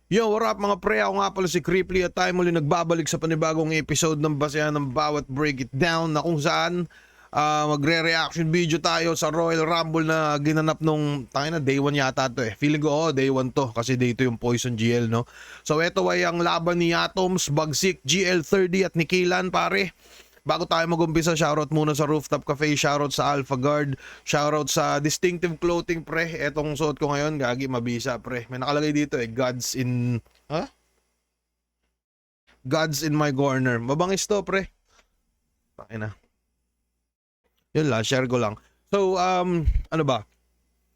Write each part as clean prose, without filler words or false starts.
Yo, what up mga pre? Ako nga pala si Cripply at tayo muli nagbabalik sa panibagong episode ng basehan ng bawat Break It Down na kung saan magre-reaction video tayo sa Royal Rumble na ginanap nung day 1 yata to eh. Feeling ko day 1 to kasi day 2 yung Poison GL, no? So ito ay ang laban ni Atoms, Bagsik, GL30 at Nikilan pare. Bago tayo mag-umpisa, shoutout muna sa Rooftop Cafe, shoutout sa Alpha Guard, shoutout sa Distinctive Clothing pre. Etong suot ko ngayon, gagi mabisa pre. May nakalagay dito Gods in Gods in my corner. Mabangis to pre. Pakin na. Yun lang, share ko lang. So, ano ba?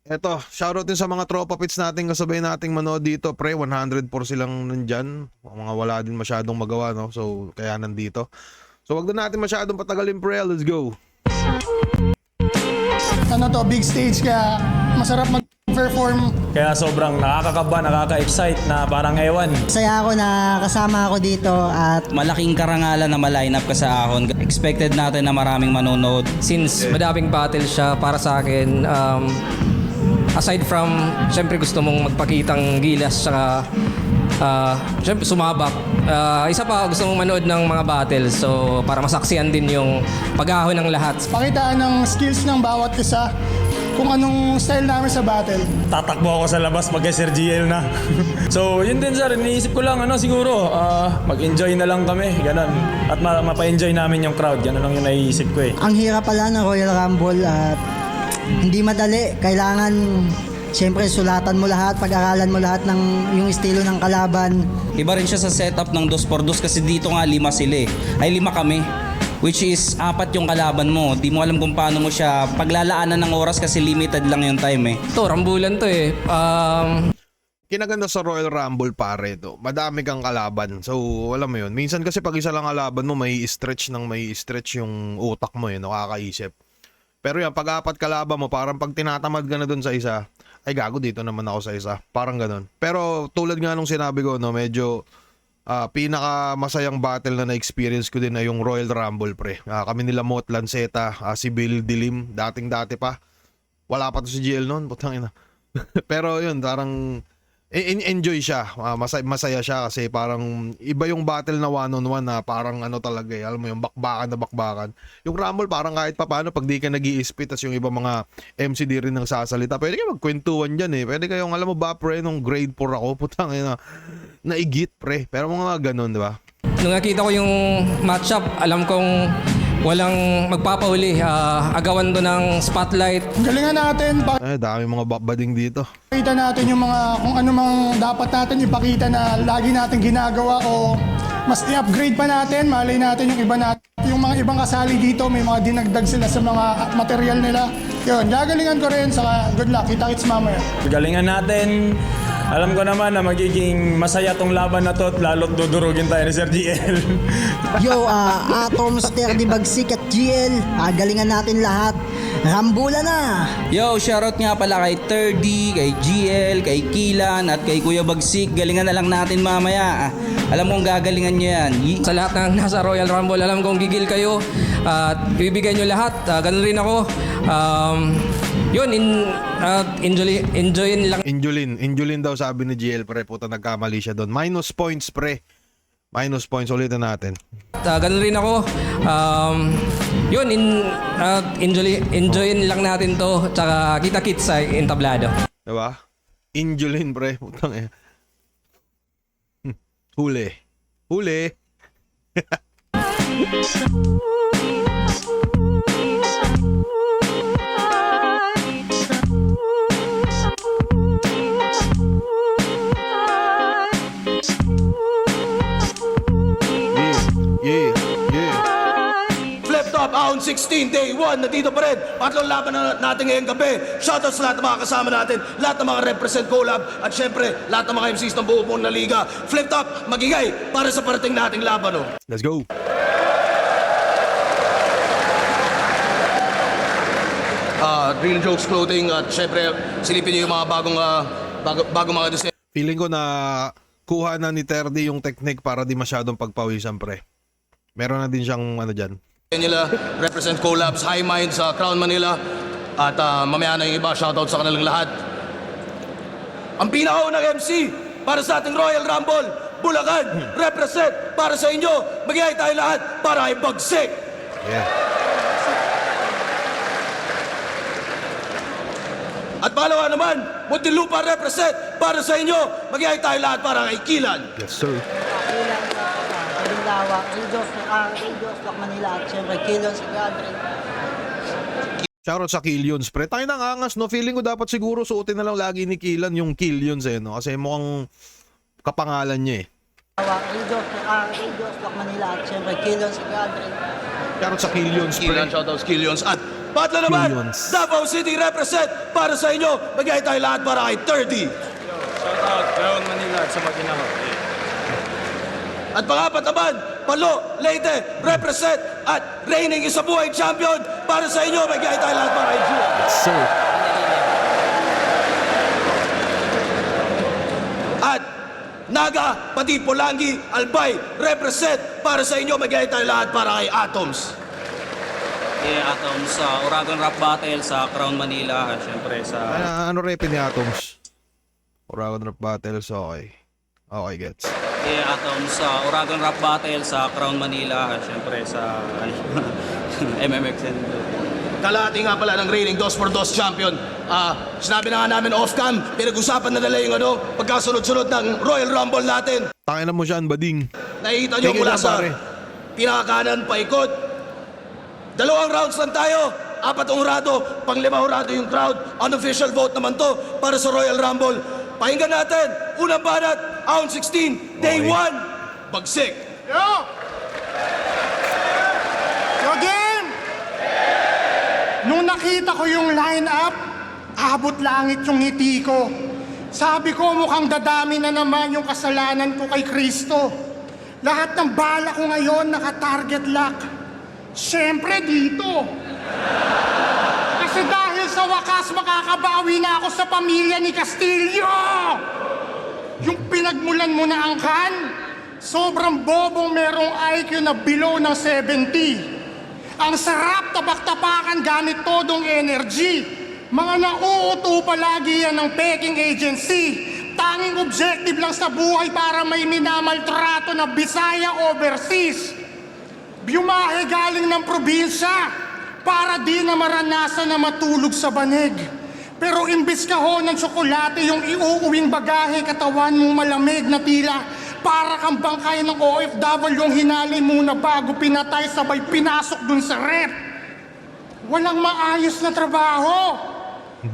Eto, shoutout din sa mga tropa pits natin kasabay nating manood dito pre. 104 silang nandyan. Mga wala din masyadong magawa, no? So, kaya nandito. So wag na natin masyadong patagalin pre, let's go. Ano to, big stage kaya masarap mag-perform. Kaya sobrang nakakakaba, nakaka-excite na parang ewan. Saya ako na kasama ako dito at Malaking karangalan na ma-line up ka sa Ahon. Expected natin na maraming manonood. Since madaming battle siya para sa akin, aside from, syempre gusto mong magpakitang gilas tsaka syempre sumabak. Isa pa, gusto mong manood ng mga battles. So, para masaksihan din yung pag-ahon ng lahat. Pakitaan ng skills ng bawat isa kung anong style namin sa battle. Tatakbo ako sa labas pagka Sir GL na. So yun din sir, iniisip ko lang siguro mag-enjoy na lang kami, ganun. At mapa-enjoy namin yung crowd, ganun lang yung naiisip ko eh. ang hirap pala ng Royal Rumble at hindi madali. Kailangan siyempre sulatan mo lahat, pag-aralan mo lahat ng yung estilo ng kalaban. Iba rin siya sa setup ng 2x2 kasi dito nga 5 sila eh. Ay 5 kami. Which is 4 yung kalaban mo. Di mo alam kung paano mo siya paglalaanan ng oras kasi limited lang yung time eh. Ito, rambulan to eh. Kinaganda sa Royal Rumble pare to. Madami kang kalaban. So, alam mo yun. Minsan kasi pag isa lang kalaban mo, may stretch yung utak mo nakakaisip. Pero yan, pag 4 kalaban mo, parang pag tinatamad ka na dun sa isa, ay gago dito naman ako sa isa. Parang ganun. Pero tulad nga nung sinabi ko, no, medyo pinaka masayang battle na na-experience ko din ay yung Royal Rumble pre. Kami nila Mot Lanceta, si Bill Dilim, dating-dati pa. Wala pa to si GL noon, putang ina. Pero yun, parang enjoy siya. Masaya siya kasi parang iba yung battle na one-on-one na parang talaga alam mo yung bakbakan. Yung Rumble parang kahit pa paano pag di ka nag-i-spit tas yung iba mga MC di rin nang sasalita. Pwede kayo magkwentuhan dyan eh. Pwede kayong alam mo ba pre nung grade 4 ako putang ina naigit pre. Pero mga ganun, di ba? Nung nakita ko yung matchup, alam kong walang magpapahuli. Agawan do ng spotlight. Galingan natin, Dami mga bading dito. pakita natin yung mga kung ano mang dapat natin ipakita na lagi natin ginagawa o mas i-upgrade pa natin. Malay natin yung iba natin. Yung mga ibang kasali dito, may mga dinagdag sila sa mga material nila. Yun, gagalingan ko rin. Saka good luck. Kita-kits mamaya. Galingan natin. Alam ko naman na magiging masaya tong laban na to at lalo't dudurugin tayo ni Sir GL. Yo, Atoms, Terdy, Bagsik at GL, galingan natin lahat. Rambula na! Yo, shoutout nga pala kay 30, kay GL, kay Kilan at kay Kuya Bagsik. Galingan na lang natin mamaya. Alam kong gagalingan nyo yan. Sa lahat ng nasa Royal Rumble, alam kong gigil kayo at ibibigay nyo lahat. Ganun rin ako. Yun, enjoyin lang. Injulin daw sabi ni GL pre. Puta nagkamali siya doon. Minus points pre. Minus points ulitin natin. Ganun rin ako. Yun, enjoyin lang natin to. Tsaka kita-kits sa entablado. Diba? Injulin pre. Putang eh. Huli. Yeah. Flip Top Ahon 16 Day 1 nandito pa rin. Patlong laban na natin ngayong gabi. Shoutout sa lahat ng mga kasama natin, lahat ng mga represent collab at syempre lahat ng mga MCs ng buo buong na liga. Flip Top, magigay para sa parating nating laban. Let's go. Real Jokes Clothing at syempre silipin niyo yung mga bagong mga design Feeling ko na kuha na ni Terdy yung technique para di masyadong pagpawisan pre. Meron na din siyang dyan. nila. Represent collabs, High Mind sa Crown Manila. At mamaya na yung iba, shoutout sa kanilang lahat. Ang pinakaunang MC para sa ating Royal Rumble. Bulacan, represent para sa inyo. Magyay tayo lahat para kay Bagsik. Yeah. At pangalawa naman, Muntinlupa represent para sa inyo. Magyay tayo lahat para kay Kilan. Yes, sir. Kilan sa Paglawa, Radios, Manila, at syempre Kilon sa Gadrin. Shoutout sa Killions, pre. Tayo nang angas, no? Feeling ko dapat siguro suotin na lang lagi ni Killan yung Killions, eh, no? Kasi mukhang kapangalan niya, eh. Radios, Manila, at syempre Kilon sa Gadrin. Shoutout sa Killions, pre. Kilan, shoutouts, Killions. At patlo naman, Killions. Davao City represent para sa inyo. Magyay tayo lahat para kay 30. Shoutout, Crown Manila at sa Maginawa. At pangapat naman, Palo, Leyte, represent at reigning isabuhay champion para sa inyo. Magyay tayo lahat para kay Jua. Yes, sir. At Naga, pati Polangi, Albay, represent para sa inyo. Magyay tayo lahat para kay Atoms. Atoms sa Uragon Rap Battle sa Crown Manila, at syempre sa Ano repin ni Atoms? Uragon Rap Battles, okay. Okay, gets. Atoms sa Uragon Rap Battle sa Crown Manila, at syempre sa MMXN. Kalahati nga pala ng reigning 2x2 champion. Sinabi na nga namin off-cam, pinag-usapan na nila yung pagkasunod-sunod ng Royal Rumble natin. Tangin na mo siya, bading. Nakikita nyo Tingin mula lang, sa pare. pinakakanan paikot. 2 rounds lang tayo. 4 hurado, pang 5 hurado yung crowd. Unofficial vote naman to para sa Royal Rumble. Pakinggan natin, unang banat, round 16, day Okay. 1, Bagsik. Yo! Yo, game! Nung nakita ko yung line-up, abot langit yung ngiti ko. Sabi ko, mukhang dadami na naman yung kasalanan ko kay Kristo. Lahat ng bala ko ngayon naka-target lock. Siyempre dito. Kasi dahil sa wakas makakabawi na ako sa pamilya ni Castillo. Yung pinagmulan mo na angkan, sobrang bobong merong IQ na below ng 70. Ang sarap tabak-tapakan gamit todong energy. Mga nauuto palagi yan ng peking agency. Tanging objective lang sa buhay para may minamaltrato na Bisaya overseas. Biumahe galing ng probinsya para di na maranasan na matulog sa banig. Pero imbis ka ho ng tsokolate yung iuuwing bagahe, katawan mo malamig na tila para kang bangkay ng OFW yung hinali muna bago pinatay sabay pinasok dun sa rep. Walang maayos na trabaho.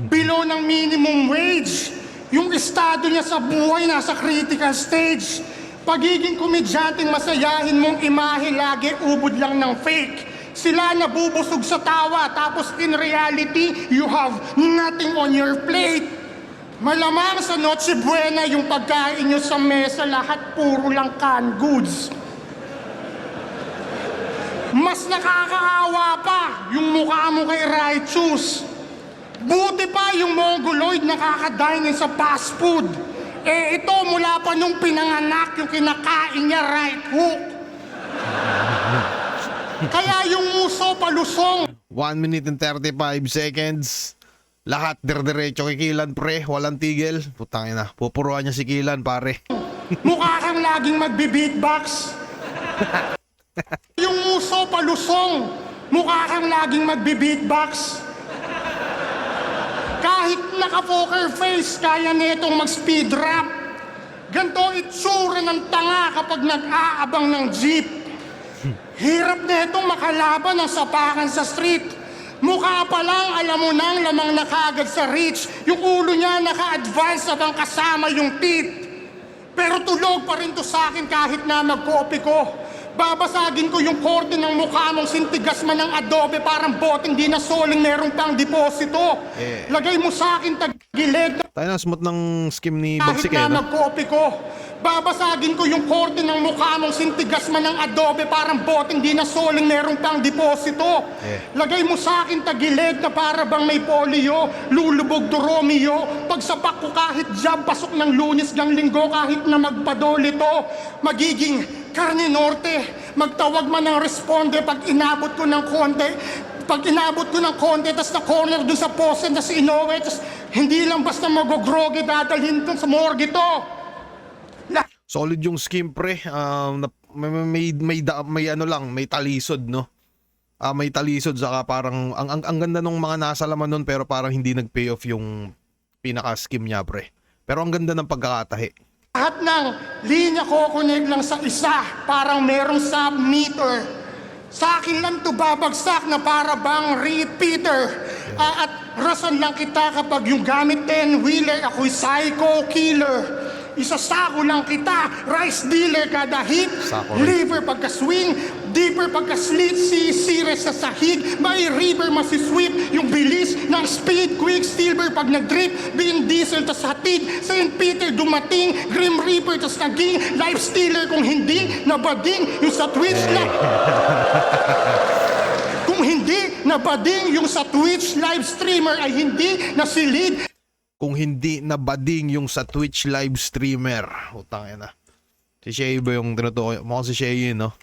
Below ng minimum wage. Yung estado niya sa buhay nasa critical stage. Pagiging komedyanteng masayahin mong imahe lagi ubod lang ng fake. Sila nabubusog sa tawa tapos in reality, you have nothing on your plate. Malamang sa Noche Buena yung pagkain nyo sa mesa lahat puro lang canned goods. Mas nakakaawa pa yung mukha mo kay Righteous. Buti pa yung Mongoloid nakakadine sa fast food. Eh ito mula pa nung pinanganak yung kinakain niya right hook. Kaya yung muso palusong. 1 minute and 35 seconds. Lahat dire-diretso kay Killan, pre. Walang tigil. Putangin na. Pupuruan niya si Killan, pare. Mukha kang laging magbe-beatbox. Yung muso palusong. Mukha kang laging magbe-beatbox. Kahit naka-poker face, kaya netong mag-speed rap. Ganto itsura ng tanga kapag nag-aabang ng jeep. Hirap netong makalaban ng sapakan sa street. Mukha pa lang, alam mo nang lamang na kagad sa reach. Yung ulo niya naka-advance habang kasama yung teeth. Pero tulog pa rin to sa akin kahit na magkopi ko. Babasagin ko yung korte ng mukha mong sintigas man ng adobe parang boteng di na soling merong pang deposito. Yeah. Lagay mo sa akin tagilid Tayo na smooth ng skim ni kahit Bagsik, na eh, no? magkopi ko. Babasagin ko yung korte ng mukha mong sintigas man ng adobe parang boteng di na soling merong pang deposito. Yeah. Lagay mo sa akin tagilid na para bang may polio, lulubog to Romeo. Pagsapak ko kahit jab, pasok ng Lunes gang Linggo kahit na magpadolito. Magiging Karne Norte, magtawag man ng responde pag inabot ko ng konti. Pag inabot ko ng konti, tas na corner dun sa poste, tas inuwi, tas hindi lang basta magogroge, dadalhin dun sa morgue to. Solid yung scheme pre. May ano lang, may talisod no. May talisod saka parang ang ganda nung mga nasa laman nun pero parang hindi nag-pay off yung pinaka-scheme niya pre. Pero ang ganda ng pagkakatahi. Lahat ng linya ko connect lang sa isa, parang merong sub-meter. Sa akin lang to babagsak na para bang repeater. At rason lang kita kapag yung gamit 10-wheeler, ako'y psycho killer. Isasako lang kita, rice dealer kada hit, Sako rin. liver pagka-swing, deeper pagka-slit, sisire sa sahig, may river masisweep, yung bilis ng speed, quick silver pag nag-drip, Vin Diesel tas hatid, St. Peter dumating, Grim Reaper tas naging, life stealer kung hindi, nabading, yung sa Twitch lang. Kung hindi nabading yung sa Twitch live streamer ay hindi nasilid. Kung hindi nabading yung sa Twitch live streamer. Utang ina. Si Shay ba yung tinutukoy? Mukhang si Shay yun, no?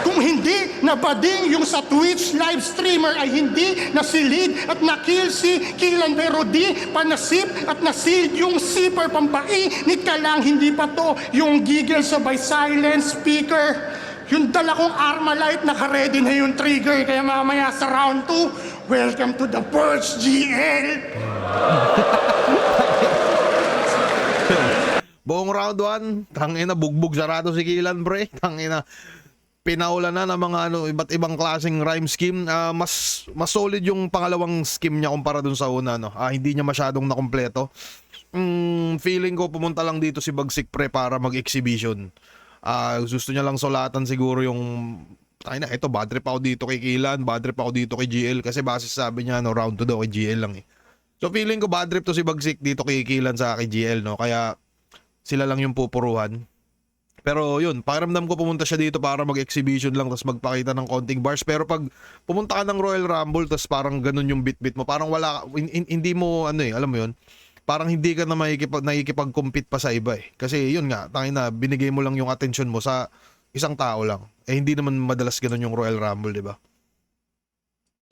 Kung hindi nabading yung sa Twitch live streamer ay hindi nasilid at nakill si Kilan pero di panasip at nasilid yung zipper pampainit ka lang hindi pa to yung giggle sabay silent speaker. Yung dala kong Armalite naka-ready na yung trigger kaya mamaya sa round 2, welcome to the Purge GL. Buong round 1, tangina bugbog sarado si Kilan pre. Tangina pinaula na ng mga iba't ibang klaseng rhyme scheme. Mas solid yung pangalawang scheme niya kumpara dun sa una no. Hindi niya masyadong nakumpleto. Feeling ko pumunta lang dito si Bagsik pre para mag-exhibition. Gusto niya lang sulatan siguro yung tangina ito bad trip ako dito kay Kilan, bad trip ako dito kay GL kasi base sabi niya no round 2 daw kay GL lang eh. So feeling ko bad trip to si Bagsik dito kay Kilan sa kay GL no. Kaya sila lang yung pupuruhan. Pero yun, pakiramdam ko pumunta siya dito para mag-exhibition lang tapos magpakita ng konting bars. Pero pag pumunta ka ng Royal Rumble tapos parang ganun yung bit-bit mo, parang wala, hindi mo, alam mo yun, parang hindi ka na nakikipag-compete pa sa iba eh. Kasi yun nga, tangina, binigay mo lang yung attention mo sa isang tao lang. Hindi naman madalas ganun yung Royal Rumble, di ba?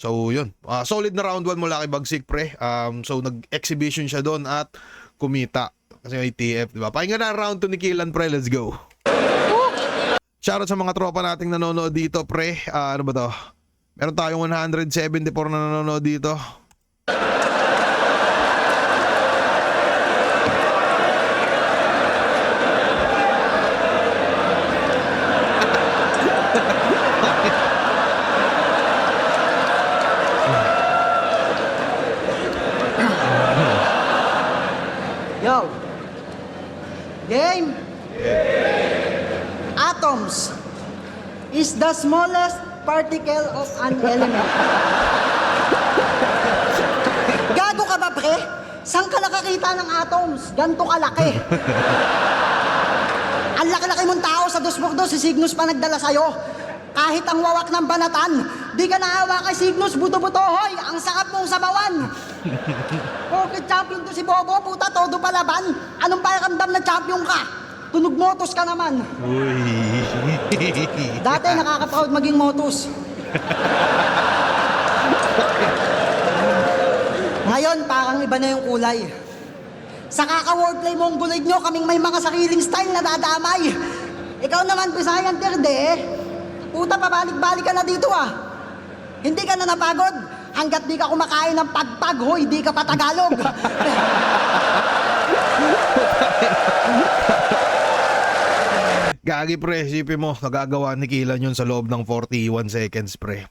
So yun, solid na round 1 mula kay Bagsik pre. So nag-exhibition siya doon at kumita. Kasi may TF, di ba? Pakinggan na round 2 ni Kilan pre, let's go. Shoutout sa mga tropa nating nanonood dito, pre. Ano ba to? Meron tayong 174 na nanonood dito. Yo! Game! Atoms is the smallest particle of an element. Gago ka ba, pre? Saan ka nakakita ng atoms? Ganto kalaki. Ang laki-laki mong tao sa 2x2, si Cygnus pa nagdala sa'yo. Kahit ang wawak ng banatan, di ka naawa kay Cygnus, buto-buto, hoy! Ang sakap mong sabawan! Pocket champion to si Bobo, puta, todo palaban. Anong pakiramdam na champion ka? Tunog motos ka naman. Uy. Dati nakaka-proud maging motos. Ngayon, parang iba na yung kulay. Sa kaka-wordplay mong bulig nyo, kaming may mga sariling style na dadamay. Ikaw naman, Bisayan Terde, puta, pabalik-balik ka na dito ah. Hindi ka na napagod. Hanggat di ka kumakain ng pagpag, hoy, di ka pa Tagalog. Gagi pre, isipin mo, nagagawa ni Kilan yun sa loob ng 41 seconds pre.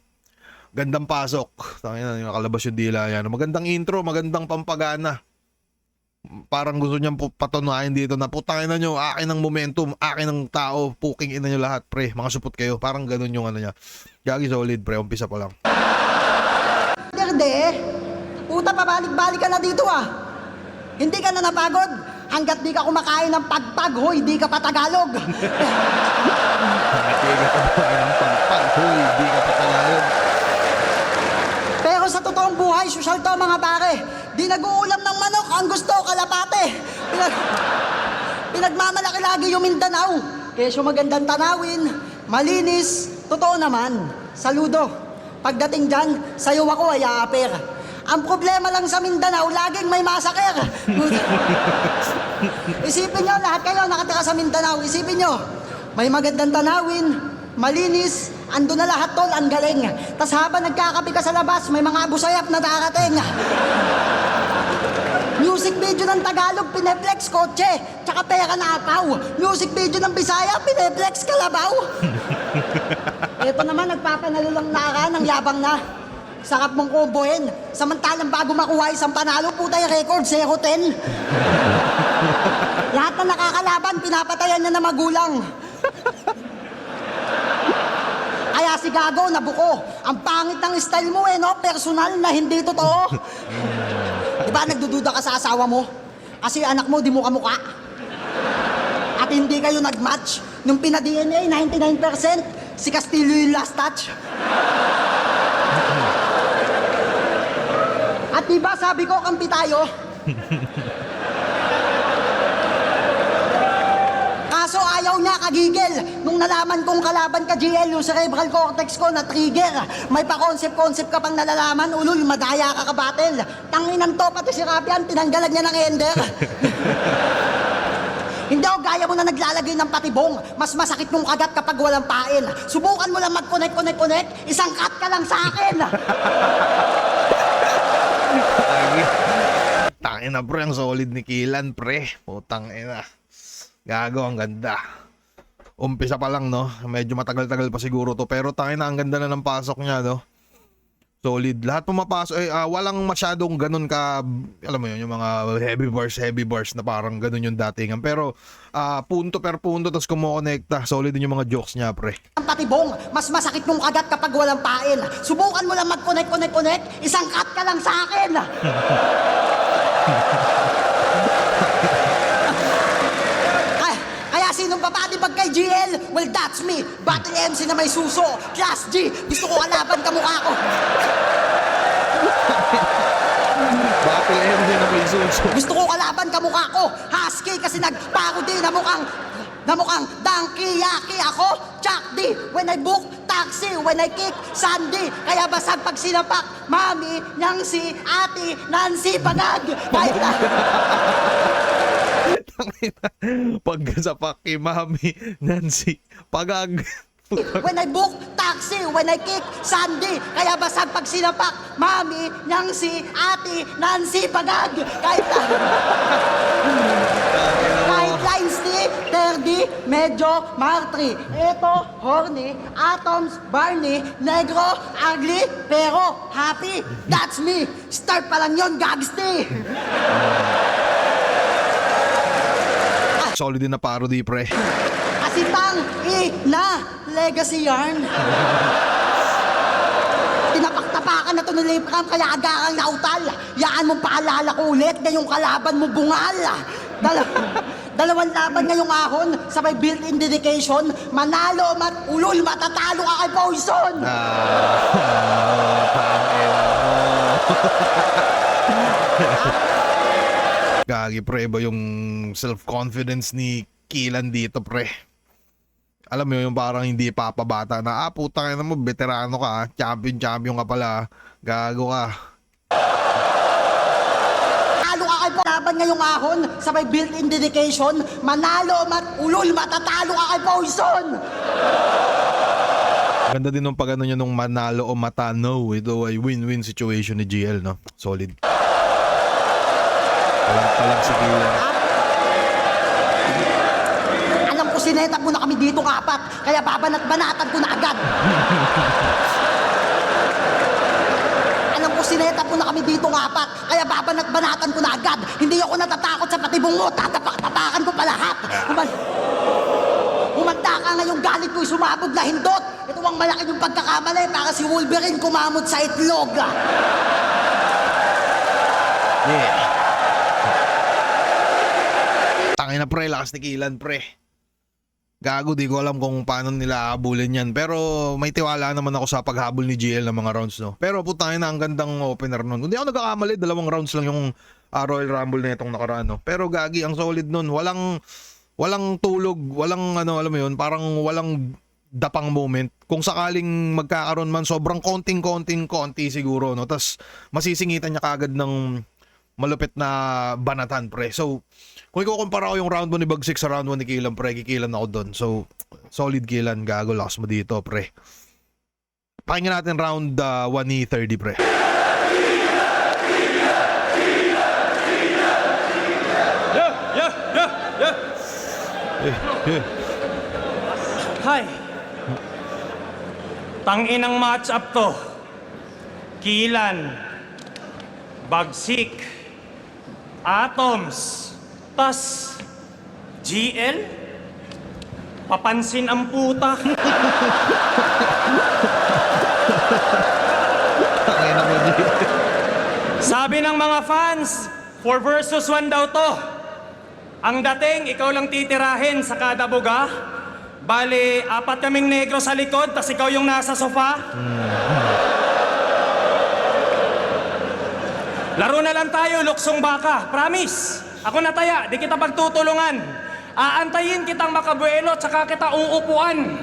Gandang pasok. Tangina, nakalabas yung dila yan. Magandang intro, magandang pampagana. Parang gusto niyang patunayan dito na putangin na nyo, akin ang momentum, akin ang tao, puking ina nyo lahat pre. Mga supot kayo, parang ganun yung ano niya. Gagi solid pre, umpisa pa lang. Terde, puta, pabalik-balik ka na dito ah. Hindi ka na napagod. Hanggat di ka kumakain ng pagpag, hoy, di ka pa Tagalog. Hindi ka kumakain ng pagpag, hoy, di ka pa Tagalog. Pero sa totoong buhay, social to mga pare. Di nag-uulam ng manok, ang gusto, kalapate. Pinagmamalaki lagi yung Mindanao. Kesyo magandang tanawin, malinis, totoo naman. Saludo. Pagdating dyan, sayo ako ay aaper. Ang problema lang sa Mindanao, laging may masaker. Isipin nyo, lahat kayo nakatira sa Mindanao, isipin nyo, may magandang tanawin, malinis, ando na lahat tol, ang galing. Tas habang nagkakape ka sa labas, may mga abusayap na darating. Music video ng Tagalog, pineflex kotse, tsaka pera na apaw. Music video ng Bisaya, pineflex kalabaw. Ito naman, nagpapanalo lang naka ng yabang na. Sarap mong kombohin. Samantalang bago makuha isang panalo, putay record, 0-10. Lahat na nakakalaban, pinapatayan niya na magulang. Kaya si Gago, nabuko. Ang pangit ng style mo no? Personal na hindi totoo. Diba nagdududa ka sa asawa mo? Kasi anak mo, di mo kamukha. At hindi kayo nag-match. Nung pina-DNA, 99%, si Castillo yung last touch. At diba sabi ko, kampi tayo? Kaso ayaw niya, kagigil. Nung nalaman kong kalaban ka, GL, yung cerebral cortex ko na trigger. May pa-concept-concept ka pang nalalaman, ulul, madaya ka kabatel. Tanginan to, pati si Rabian, tinanggalan niya ng ender. Hindi ako gaya mo na naglalagay ng patibong. Mas masakit mong kagat kapag walang pain. Subukan mo lang mag-connect. Isang cut ka lang sa akin. Tangin na pre, ang solid ni Kilan pre. Putang ina. Gago, ang ganda. Umpisa pa lang no. Medyo matagal-tagal pa siguro to. Pero tangin na, ang ganda na ng pasok niya no. Solid. Lahat pumapasok. Walang masyadong ganun ka, alam mo yun, yung mga heavy bars na parang ganun yung datingan. Pero punto per punto, tapos kumukonekta. Solid din yung mga jokes niya pre. Ang patibong, mas masakit mong kagat kapag walang pain. Subukan mo lang mag-connect. Isang cut ka lang sa akin. Kaya sinong papatibag kay GL? Well, that's me. Battle MC na may suso. Class G. Gusto ko kalaban kamukha ko. Battle MC na may suso. Gusto ko kalaban kamukha ko. Husky kasi nagparody na mukhang donkey yaki ako. Chuck D. When I book taxi, when I kick Sandy. Kaya basag pag sinapak, Mami, Nyangsi, Ate, Nancy, Pagag. Kahit na. Pag sa paki, Mami, Nancy, Pagag. When I book taxi, when I kick Sandy. Kaya basag pag sinapak, Mami, Nyangsi, Ate, Nancy, Pagag. Kahit na. Kahit lines ni Terdy, medyo martri. Eto, horny, atoms, Barney, negro, ugly, pero happy. That's me. Start pa lang yun, gagsti. Solid din na parody pre. Kasi na legacy yarn. Tinapaktapakan na to ng Lepram, kaya agarang nautal. Yaan mong paalala ko ulit, ngayong kalaban mo bungal. Dalawang laban ngayong ahon, sabay built-in dedication, manalo ulul, matatalo ka kay Poison. Gagi pre, ba yung self-confidence ni Kilan dito pre. Alam mo yung parang hindi papabata na, putang ina mo, veterano ka, champion ka pala, gago ka. Talo ka kay laban ngayong ahon, sabay built-in dedication, manalo ulul, matatalo ka kay Poison. Ganda din nung pag ano niya nung manalo o matano. Ito ay win-win situation ni GL, no? Solid. Palag sa Kilan. Alam ko sinetap mo na kami dito apat, kaya babanat-banatan ko na agad. Alam ko sinetap mo na kami dito apat, kaya babanat-banatan ko na agad. Hindi ako natatakot sa patibong mo, tatapak-tapakan ko pa lahat. Humanda ka ngayong galit ko'y sumabog na hindot. Ito ang malaki yung pagkakamali para si Wolverine kumamot sa itlog. Yeah. Tangin na pre, lakas ni Kilan pre. Gago, di ko alam kung paano nila habulin yan. Pero may tiwala naman ako sa paghabol ni GL ng mga rounds, no. Pero putangin na, ang gandang opener nun. Hindi ako nagkakamali, 2 rounds lang yung Royal Rumble na itong nakaraan, no. Pero gagi, ang solid nun. Walang tulog, walang ano, alam mo yun, parang walang dapang moment. Kung sakaling magkakaroon man, sobrang konti siguro, no. Tas masisingitan niya kagad ng malupit na banatan, pre. So, kung ikukumpara ko yung round 1 ni Bagsik sa round 1 ni Killan, pre, kikilan ako doon. So, solid Killan, gago, lakas mo dito, pre. Pakinggan natin round 1 ni 30, pre. Hi. Tanginang match-up to. Killan, Bagsik, Atoms, tas GL? Papansin ang puta. Sabi ng mga fans, 4 versus 1 daw to. Ang dating, ikaw lang titirahin sa kada buga. Bali, 4 kaming negro sa likod, tas ikaw yung nasa sofa. Laro na lang tayo, luksong baka. Promise. Ako nataya, di kita pagtutulungan. Aantayin kitang makabuelo, tsaka kita uupuan.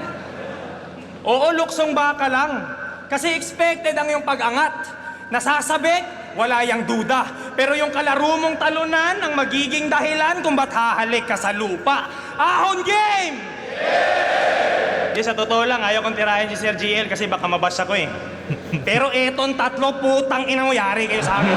Oo, luksong baka lang. Kasi expected ang yung pag-angat. Nasasabik, wala yang duda. Pero yung kalaro mong talunan ang magiging dahilan kung ba't hahalik ka sa lupa. Ahon game! Di sa totoo lang, ayaw kong tirahin si Sir GL kasi baka mabash ako eh. Pero etong 3 putang ina mo, yari kayo sa akin.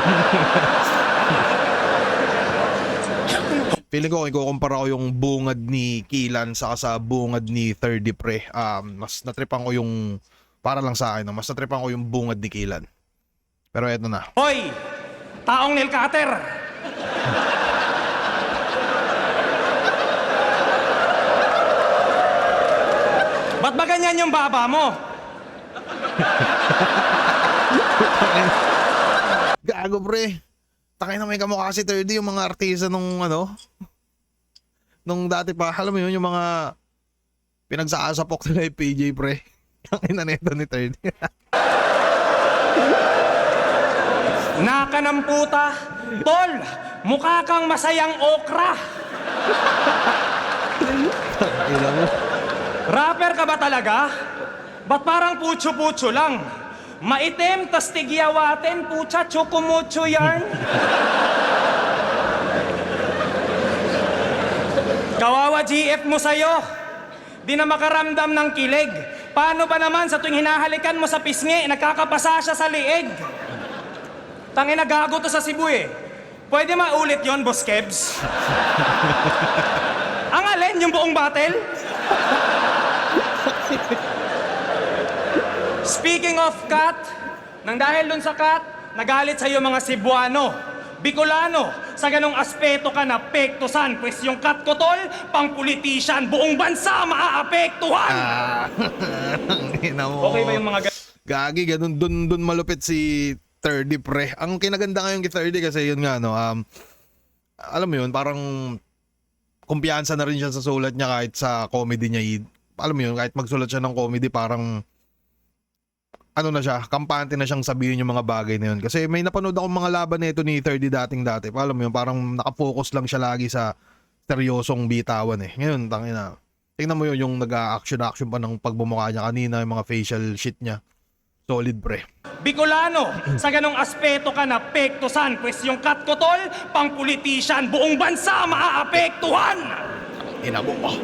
Feeling ko, ikukumpara ko yung bungad ni Killan saka sa bungad ni 30, pre. Mas natripan ko yung, para lang sa akin, mas natripan ko yung bungad ni Killan. Pero eto na. Hoy! Taong nail cutter! Ba't ba ganyan yung baba mo? Gago, pre. Takay na may kamukha si 30 yung mga artista nung nung dati pa. Alam mo yun, yung mga pinagsasapok nila yung PJ, pre. Takay na neto ni 30. Naka ng puta! Tol! Mukha kang masayang okra! Ina mo. Rapper ka ba talaga? Ba't parang putyo-putyo lang? Maitim, tas tigyawatin, putya, chukumucho yarn. Kawawa GF mo sa'yo. Di na makaramdam ng kilig. Paano ba naman sa tuwing hinahalikan mo sa pisngi, nagkakapasa siya sa liig? Tangina, gago to sa Cebu eh. Pwede maulit yon, Boss Kebs? Ang alin, yung buong battle? Speaking of cat, nang dahil dun sa cat, nagalit sa'yo mga Cebuano, Bicolano, sa ganong aspeto ka na pektusan, pues yung cat ko tol, pang politician, buong bansa maaapektuhan! Ina mo. Okay ba yung mga Gagi, ganun, dun malupit si 30, pre. Ang kinaganda ngayon kay 30 kasi yun nga, no, alam mo yun, parang kumpiyansa na rin siya sa sulat niya kahit sa comedy niya. Alam mo yun, kahit magsulat siya ng comedy, parang ano na siya, kampante na siyang sabihin yung mga bagay na yun. Kasi may napanood akong mga laban nito ni 30 dati. Alam mo yun, parang nakafocus lang siya lagi sa seryosong bitawan eh. Ngayon, tangina. Tingnan mo yun, yung nag-action pa ng pagbumukha niya kanina, yung mga facial shit niya. Solid, pre. Bicolano, sa ganong aspeto ka na pektusan, pues yung cat ko tol, pang politician, buong bansa maaapektuhan! Ina mo pa.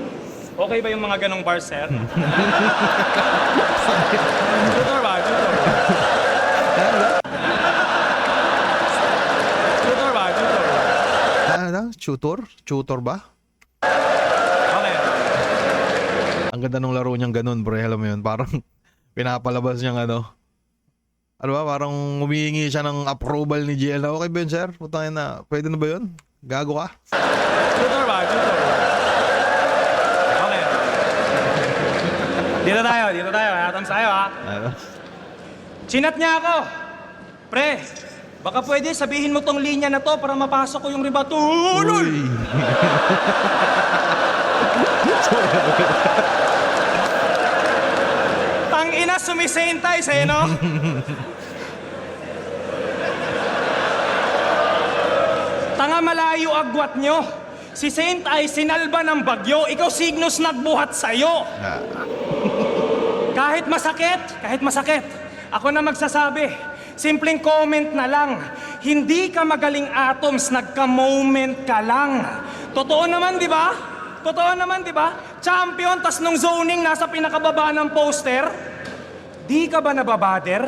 Okay ba yung mga ganong bars, sir? Tutor ba? Tutor. Tutor ba? Tutor. Ano? Tutor ba? Okay. Ang ganda ng laro niyang ganun, bro. Alam mo yun, parang pinapalabas niyang ano ba, parang humihingi siya ng approval ni GL na, okay ba yun, sir? Putangin na, pwede na ba yun? Gago ka? Tutor ba? Tutor. Okay. Dito tayo. Hatams tayo, ha? Ano? Chinat niya ako. Pre, baka pwede sabihin mo tong linya na to para mapasok ko yung ribatulol. Uy. Tangina, sumisentay sa'yo, no? Tanga, malayo agwat nyo. Si Saint ay sinalba ng bagyo, ikaw Signos nagbuhat sa'yo. Kahit masakit, ako na magsasabi. Simpleng comment na lang. hindi ka magaling atoms, nagka-moment ka lang. Totoo naman, di ba? Totoo naman, di ba? Champion, tas nung zoning nasa pinakababa ng poster, di ka ba nababader?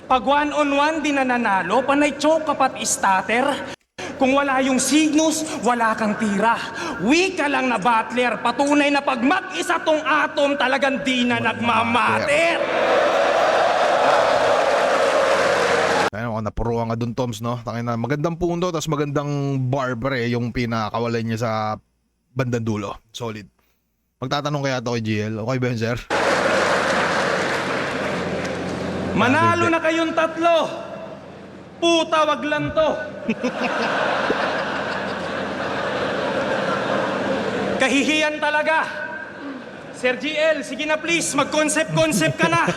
Pag one-on-one, di na nanalo, panay choke kapat starter. Kung wala yung Cygnus, wala kang tira. Weak ka lang na battler, patunay na pag mag-isa tong atom, talagang di na nagmamatter. Ayun, ako napuruan ka dun, Toms, no? Tangin na, magandang punto, tapos magandang bar pre, yung pinakawalay niya sa bandang dulo. Solid. Magtatanong kaya to kay GL. Okay ba yun, sir? Manalo na kayong tatlo. Puta, wag lang to. Kahihiyan talaga. Sir GL, sige na please, mag-concept ka na.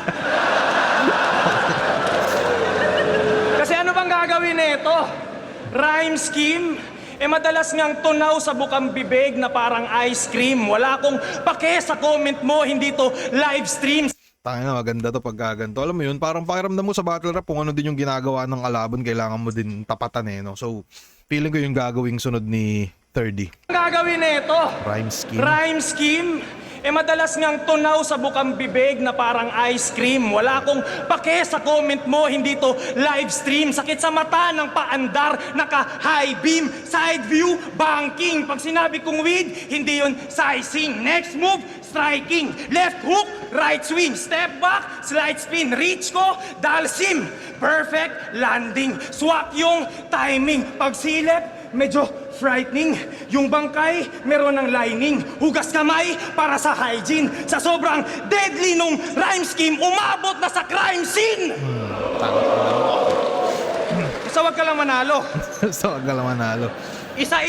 Kasi ano bang gagawin nito? Rhyme scheme? Madalas ngang tunaw sa bukang bibig na parang ice cream. Wala akong pake sa comment mo, hindi to live stream. Tangin na, maganda to pagkaganto. Alam mo yun, parang pakiramdam mo sa battle rap kung ano din yung ginagawa ng kalaban, kailangan mo din tapatan eh, no? So, feeling ko yung gagawing sunod ni 30. Ang gagawin nito? Rhyme scheme? Rhyme scheme? Madalas ngang tunaw sa bukang bibig na parang ice cream. Wala akong pake sa comment mo, hindi to live stream. Sakit sa mata ng paandar, naka-high beam, side view, banking. Pag sinabi kong weed, hindi yun sizing. Next move, striking. Left hook, right swing. Step back, slide spin. Reach ko, dalsim. Perfect landing. Swak yung timing. Pagsilip, medyo frightening. Yung bangkay, meron ng lining. Hugas kamay para sa hygiene. Sa sobrang deadly nung rhyme scheme, umabot na sa crime scene! Isa wag ka lang manalo. So, wag ka lang manalo. Isa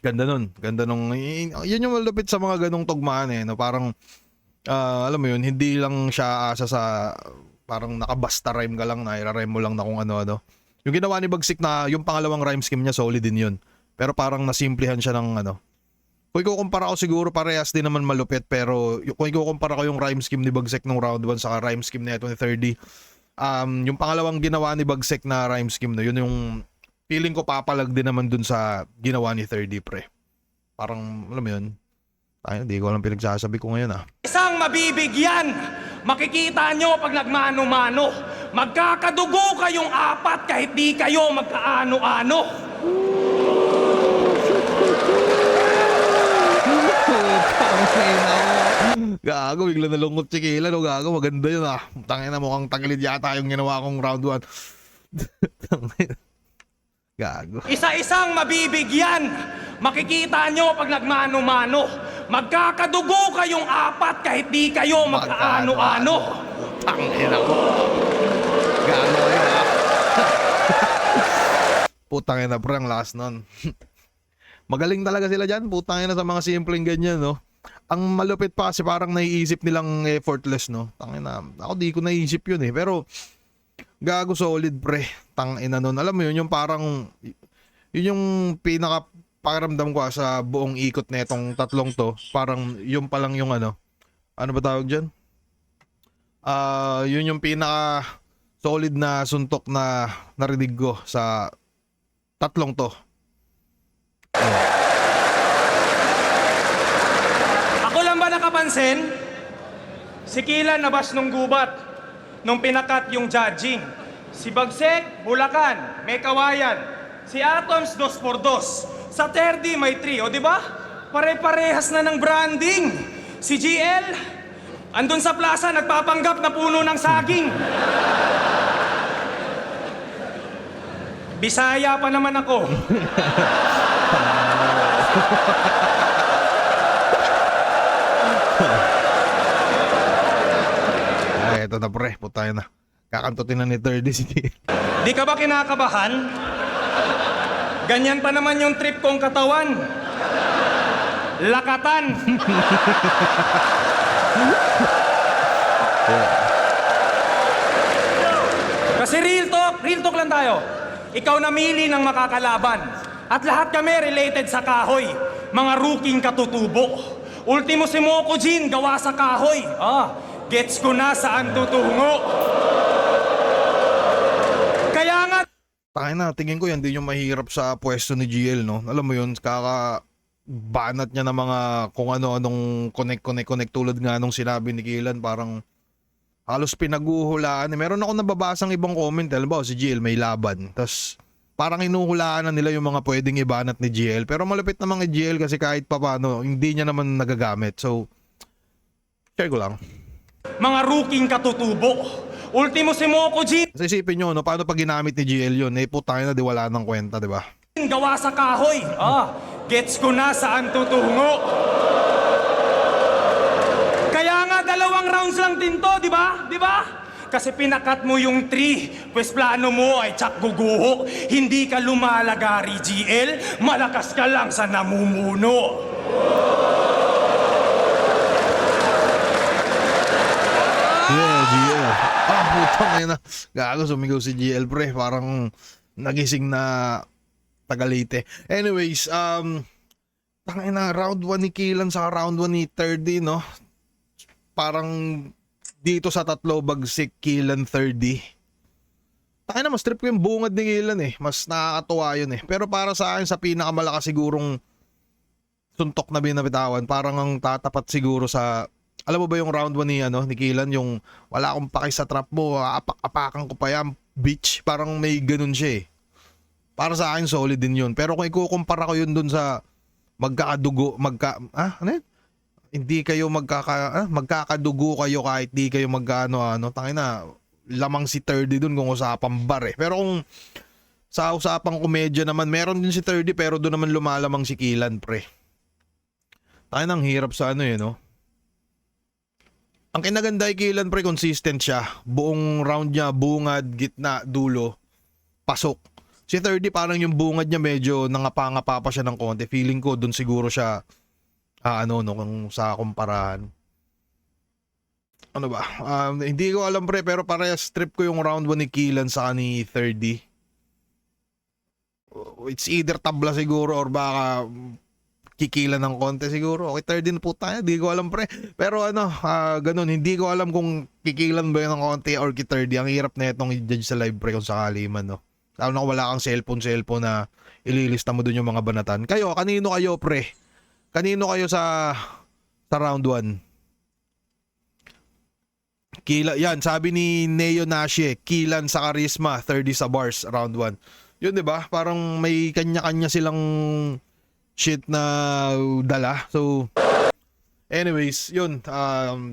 Ganda nun. Ganda nung... Yun yung malupit sa mga ganong tugmaan eh. No? Parang, alam mo yun, hindi lang siya asa sa... Parang nakabasta rhyme ka lang na, ira-rhyme mo lang na kung ano-ano. Yung ginawa ni Bagsik na yung pangalawang rhyme scheme niya, solid din yun. Pero parang nasimplihan siya ng ano. Kung ikukumpara ko siguro parehas din naman malupit. Pero kung ikukumpara ko yung rhyme scheme ni Bagsik nung round 1 saka rhyme scheme na ito ni 30, yung pangalawang ginawa ni Bagsik na rhyme scheme na yun yung feeling ko papalag din naman dun sa ginawa ni 30 pre. Parang alam mo yun. Tayo, hindi ko alam pinagsasabi ko ngayon isang mabibigyan. Makikita nyo pag nagmano-mano. Magkakadugo kayong apat kahit di kayo magkaano-ano. Gago, bigla nalungkot si Kayla. No, gago, maganda yun Tangin na mukhang tagilid yata yung ginawa kong round 1. Gago. Isa-isang mabibigyan. Makikita nyo pag nagmano-mano. Magkakadugo kayong apat kahit di kayo magkaano-ano. Tangin ako. Gago yun Putang ina pre, ang last nun. Magaling talaga sila dyan. Putang ina sa mga simpleng ganyan, no? Ang malupit pa kasi parang naiisip nilang effortless, no? Tangin na. Ako di ko naisip yun eh. Pero, gago solid pre. Tangin na nun. Alam mo yun, yung parang, yun yung pinaka pakiramdam ko sa buong ikot na itong tatlong to. Parang yun pa lang yung ano. Ano ba tawag dyan? Yun yung pinaka solid na suntok na narinig ko sa tatlong to. Ako lang ba nakapansin? Si Kila nabas nung gubat nung pinakat yung judging. Si Bagsek, Bulacan, may kawayan. Si Atoms, 2x2. Sa 30 may 3, o di ba? Pare-parehas na ng branding. Si GL, andun sa plaza nagpapanggap na puno ng saging. Bisaya pa naman ako. Ay, eto na pre, putay na. Kakantutin na ni 30 si Di ka ba kinakabahan? Ganyan pa naman yung trip kong katawan. Lakatan. Kasi real talk lang tayo. Ikaw namili ng makakalaban. At lahat kami related sa kahoy. Mga ruking katutubo. Ultimo si Moko Jin, gawa sa kahoy. Gets ko na saan tutungo. Takin na, tingin ko yan din yung mahirap sa pwesto ni GL, no? Alam mo yun, banat niya ng mga kung ano-anong connect tulad nga nung sinabi ni Killan, parang halos pinaguhulaan. Meron ako nababasang ibang comment, alam ba, si GL may laban. Tapos parang hinuhulaan na nila yung mga pwedeng ibanat ni GL. Pero malapit namang ni GL kasi kahit papano, hindi niya naman nagagamit. So, share ko lang. Mga rookie katutubo. Ultimo si Moko G. Kasi isipin nyo, no, paano pag ginamit ni GL yun? Putang na, di wala ng kwenta, di ba? Gawa sa kahoy. Gets ko na saan tutungo. Kaya nga 2 rounds lang din to, di ba? Di ba? Kasi pinakat mo yung 3, pues plano mo ay tsak guguho. Hindi ka lumalagari, GL. Malakas ka lang sa namumuno. Yeah, GL. Putang na. Gago, sumigaw si GL, pre. Parang nagising na Tagalite. Anyways, tangin na, round 1 ni Killan sa round 1 ni 30, no? Parang dito sa tatlo bagsik Killan 30. Tangin na, mas trip ko yung bungad ni Killan eh. Mas nakakatuwa yun eh. Pero para sa akin, sa pinakamalakas sigurong suntok na binabitawan, parang ang tatapat siguro sa, alam mo ba yung round 1 ni Killan, yung wala akong paki sa trap mo, apak-apakan ko pa yan, bitch. Parang may ganun siya eh. Para sa akin, solid din yun. Pero kung ikukumpara ko yun dun sa magkakadugo, ano yun? Hindi kayo magkakadugo kayo kahit di kayo magkano-ano. Tangin na, lamang si 30 dun kung usapang bar eh. Pero kung sa usapang komedya naman, meron din si 30 pero doon naman lumalamang si Killan, pre. Tangin na, ang hirap sa ano yun, no? Ang kinaganda kay Killan, pre, consistent siya. Buong round niya, bungad, gitna, dulo, pasok. Si 30 parang yung bungad niya medyo nangapa-ngapa pa siya ng konti. Feeling ko doon siguro siya kung sa kumparahan. Ano ba? Hindi ko alam, pre, pero parehas trip ko yung round 1 ni Killan sa ni 30. It's either tabla siguro or baka kikilan ng konti siguro. Okay, 30 na po tayo. Hindi ko alam, pre. Pero ganun. Hindi ko alam kung kikilan ba yun ng konti or ki 30. Ang hirap na itong i-judge sa live, pre, kung sakali man, no? Lalo na kung wala kang cellphone na ililista mo dun yung mga banatan. Kayo, kanino kayo, pre? Kanino kayo sa round 1? Yan, sabi ni Neo Nashe, Killan sa charisma, 30 sa bars, round 1. Yun, di ba? Parang may kanya-kanya silang shit na dala. So, anyways, yun.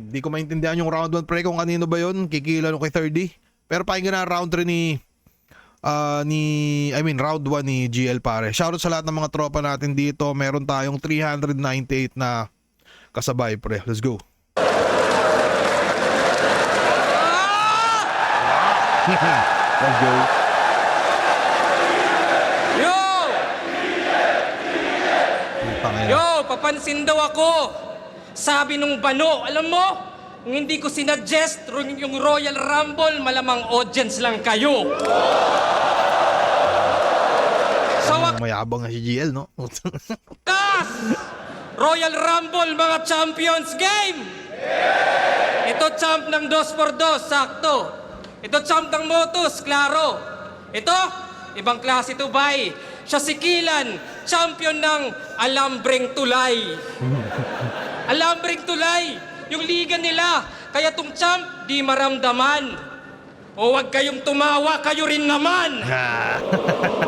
Di ko maintindihan yung round 1, pre, kung kanino ba yun? Kikilan o kay 30? Pero pakinggan na round 3 round 1 ni GL, pare. Shoutout sa lahat ng mga tropa natin dito. Meron tayong 398 na kasabay, pre. Let's go. Let's go. Yo, papansin daw ako. Sabi nung bano, alam mo, kung hindi ko sinuggest yung Royal Rumble, malamang audience lang kayo. Mayabang nga si GL, no? Kas! Royal Rumble, mga Champions Game! Ito champ ng 2x2, sakto. Ito champ ng Motos, klaro. Ito, ibang klase ito, bay. Siya si Killan, champion ng Alambreng Tulay. Alambreng Tulay, yung liga nila. Kaya tong champ, di maramdaman. O wag kayong tumawa, kayo rin naman.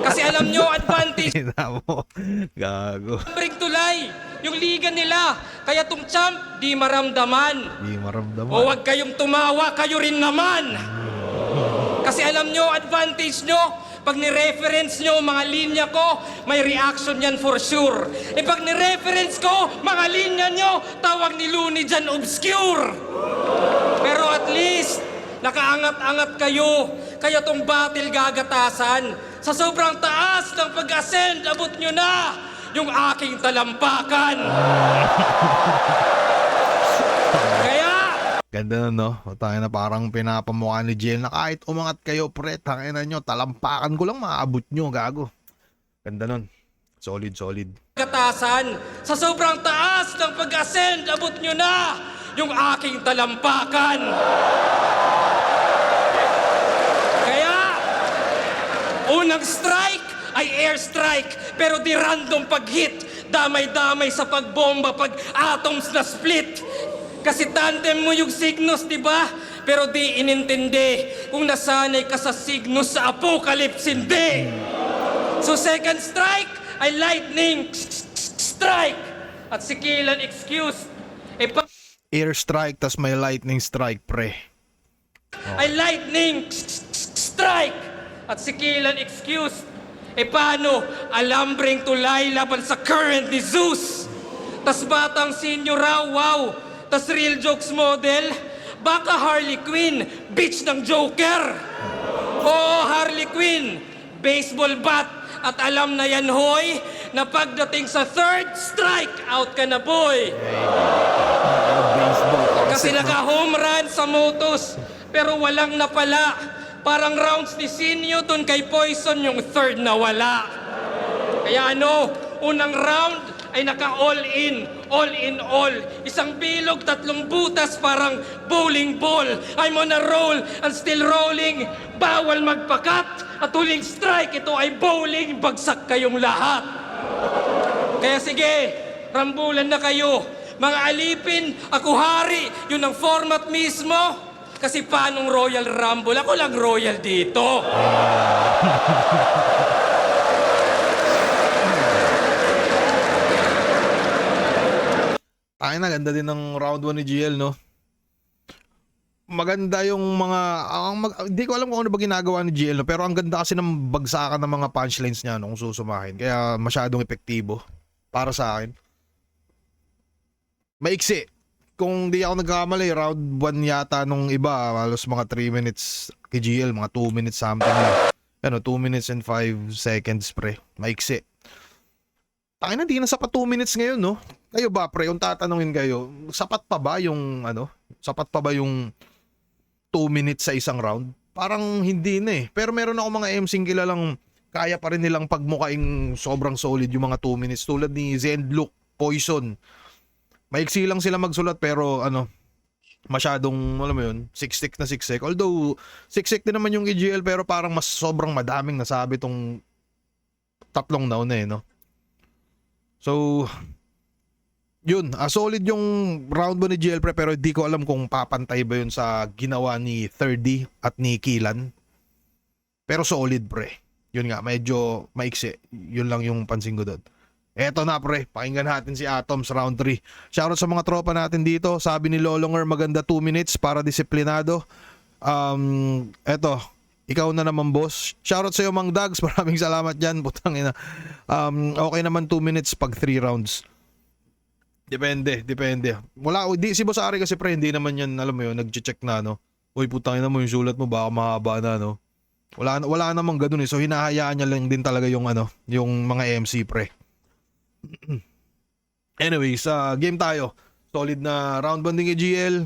Kasi alam nyo, advantage. Gago. Alambreng Tulay, yung liga nila. Kaya tong champ, di maramdaman. Di maramdaman. O wag kayong tumawa, kayo rin naman. Kasi alam nyo, advantage nyo, pag ni-reference nyo mga linya ko, may reaction yan for sure. E pag ni-reference ko, mga linya nyo, tawag ni Looney dyan, obscure. Pero at least, nakaangat-angat kayo. Kaya tong battle gagatasan. Sa sobrang taas ng pag-ascend, abot nyo na yung aking talampakan. Kaya, ganda na, no? Tayo na parang pinapamukha ni GL na kahit umangat kayo, pre, tangina nyo, talampakan ko lang maabot nyo, gago. Ganda nun. Solid, solid. gatasan. Sa sobrang taas ng pag-ascend, abot nyo na yung aking talampakan. Kaya, Unang strike ay airstrike, pero di random pag-hit. Damay-damay sa pagbomba pag atoms na split. Kasi tandem mo yung Cygnus, di ba? Pero di inintindi kung nasanay ka sa Cygnus sa apocalypse, hindi. So second strike ay lightning strike. At si Killan excuse. Airstrike, tas may lightning strike, pre. Ay lightning strike. At si Killan excuse. Paano? Alambreng tulay laban sa current ni Zeus. Tas batang senior raw, wow. Tas real jokes model. Baka Harley Quinn, bitch ng Joker. Oo, Harley Quinn, baseball bat. At alam na yan, hoy, na pagdating sa third strike, out ka na, boy. Baseball Kasi concept, no? naka-home run sa Motos, pero walang napala. Parang rounds ni Sinyo dun kay Poison yung third na wala. Kaya ano, unang round ay naka-all in all. Isang bilog, 3 butas, parang bowling ball. I'm on a roll and still rolling. Bawal magpakat. At huling strike, ito ay bowling. Bagsak kayong lahat. Kaya sige, rambulan na kayo. Mga alipin, ako hari. Yun ang format mismo. Kasi paanong Royal Rumble? Ako lang Royal dito. Ay, ganda din ng round 1 ni GL, no? Maganda yung mga... Hindi ko alam kung ano ba ginagawa ni GL, no? Pero ang ganda kasi ng bagsakan ng mga punchlines niya, no? Kung susumahin. Kaya masyadong epektibo. Para sa akin. Maiksi. Kung di ako nagkamali, round 1 yata nung iba. Halos mga 3 minutes kay GL. Mga 2 minutes something lang. Ano, 2 minutes and 5 seconds, pre. Maiksi. Tayo na, di na sapat 2 minutes ngayon, no? Kayo ba, pre, kung tatanungin kayo, sapat pa ba yung, sapat pa ba yung 2 minutes sa isang round? Parang hindi na eh. Pero meron ako mga MCing kilalang kaya pa rin nilang pagmukaing sobrang solid yung mga 2 minutes. Tulad ni Zendlook, Poison. Maiksi lang sila magsulat pero, masyadong, alam mo yun, siksik na siksik. Although, siksik din naman yung EGL pero parang mas sobrang madaming nasabi tong tatlong nauna eh, no? So, yun, solid yung round 1 ni GL pre pero di ko alam kung papantay ba yun sa ginawa ni 30 at ni Killan. Pero solid pre. Yun nga, medyo maiksi. Yun lang yung pansin ko doon. Eto na pre, pakinggan natin si Atoms round 3. Shoutout sa mga tropa natin dito. Sabi ni Lolonger, maganda 2 minutes para disiplinado. Eto, ikaw na naman boss. Shoutout sa iyo Mang Dags, maraming salamat dyan. Putang ina. Okay naman 2 minutes pag 3 rounds. Depende. Wala, di, si Boss Ari kasi pre, hindi naman yan, alam mo yun, nag-check na, no? Uy, putang ina mo, yung sulat mo, baka mahaba na, no? Wala namang ganun eh. So, hinahayaan niya lang din talaga yung, yung mga MC, pre. Anyways, game tayo. Solid na round banding EGL.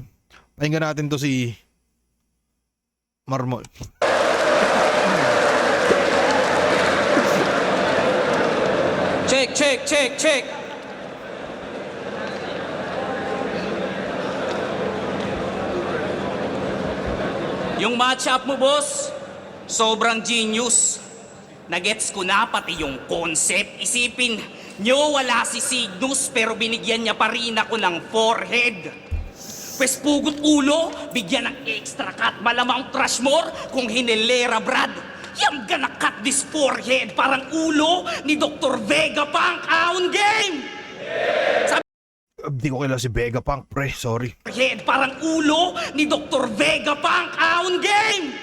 Pakinggan natin to si Marmol. Check. Yung matchup mo, boss, sobrang genius. Nagets ko na pati yung concept. Isipin nyo, wala si Cygnus pero binigyan niya pa rin ako ng forehead. Pwes pugot ulo, bigyan ng extra cut. Malamang trash more kung hinilera, Brad. I'm gonna cut this forehead parang ulo ni Dr. Vegapunk. Aon game! Di ko kilala si Vegapunk, pre. Sorry. Head parang ulo ni Dr. Vegapunk. Aon game!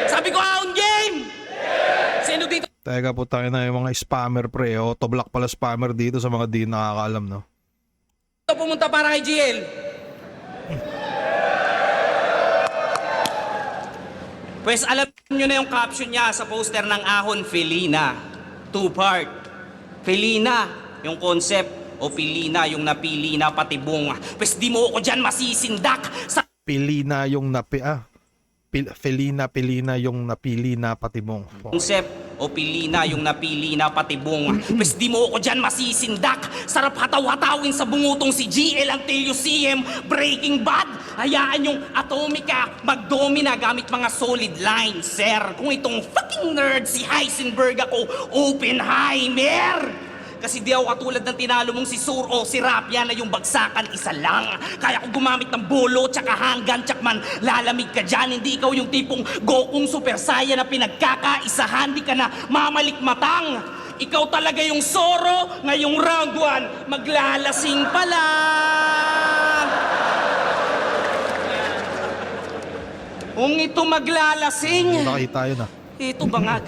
Sabi ko, aon game! Sino dito? Teka po tayo na yung mga spammer, pre. Autoblock pala spammer dito sa mga di nakakaalam, no? Pumunta para kay GL. Pues alam nyo na yung caption niya sa poster ng Ahon, Felina. 2-part. Felina, yung concept, o Felina, yung napili na patibong. Pues di mo ako dyan masisindak sa... Felina yung Felina yung napili na patibong. Concept, O pili na yung napili na patibong. Pwes di mo ako dyan masisindak. Sarap hataw-hatawin sa bungutong si GL until you see him Breaking Bad. Hayaan yung Atomica magdomina gamit mga solid lines, sir. Kung itong fucking nerd si Heisenberg ako, Oppenheimer. Kasi di ako katulad ng tinalo mong si Sur o si Rapia na yung bagsakan isa lang. Kaya ko gumamit ng bolo tsaka hanggan tsak man lalamig ka dyan. Hindi ikaw yung tipong Gokong Super Saiyan na pinagkakaisahan. Di ka na mamalikmatang. Ikaw talaga yung Zoro ngayong round 1. Maglalasing pa lang. Kung ito maglalasing, Nakita yun ah. ito bangag.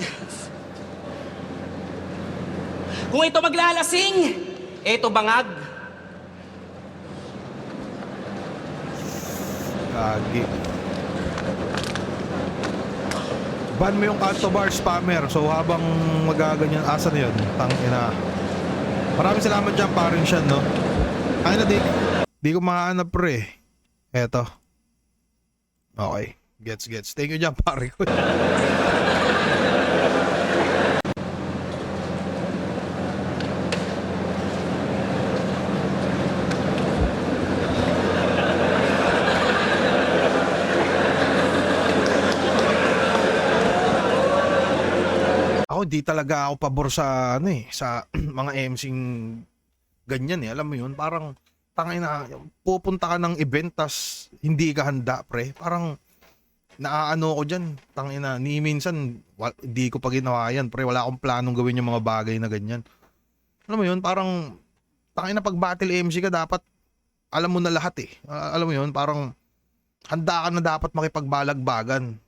Kung ito maglalasing, ito bangag. Gagi. Ban mo yung canto bar spammer. So habang magaganyan, asa na yun? Tangina. Maraming salamat dyan, paring siya, no? Ay na, di ko mahanap pre. Eto. Okay. Gets. Thank you dyan, pare ko. Ako di talaga ako pabor sa ano sa mga MCing ganyan eh. Alam mo 'yun, parang tangina pupunta ka ng event tas hindi ka handa, pre. Parang naaano ko diyan, tangina ni minsan hindi ko pa ginawa yan, pre. Wala akong planong gawin yung mga bagay na ganyan. Alam mo 'yun, parang tangina pag battle MC ka dapat alam mo na lahat eh. Alam mo 'yun, parang handa ka na dapat makipagbalagbagan.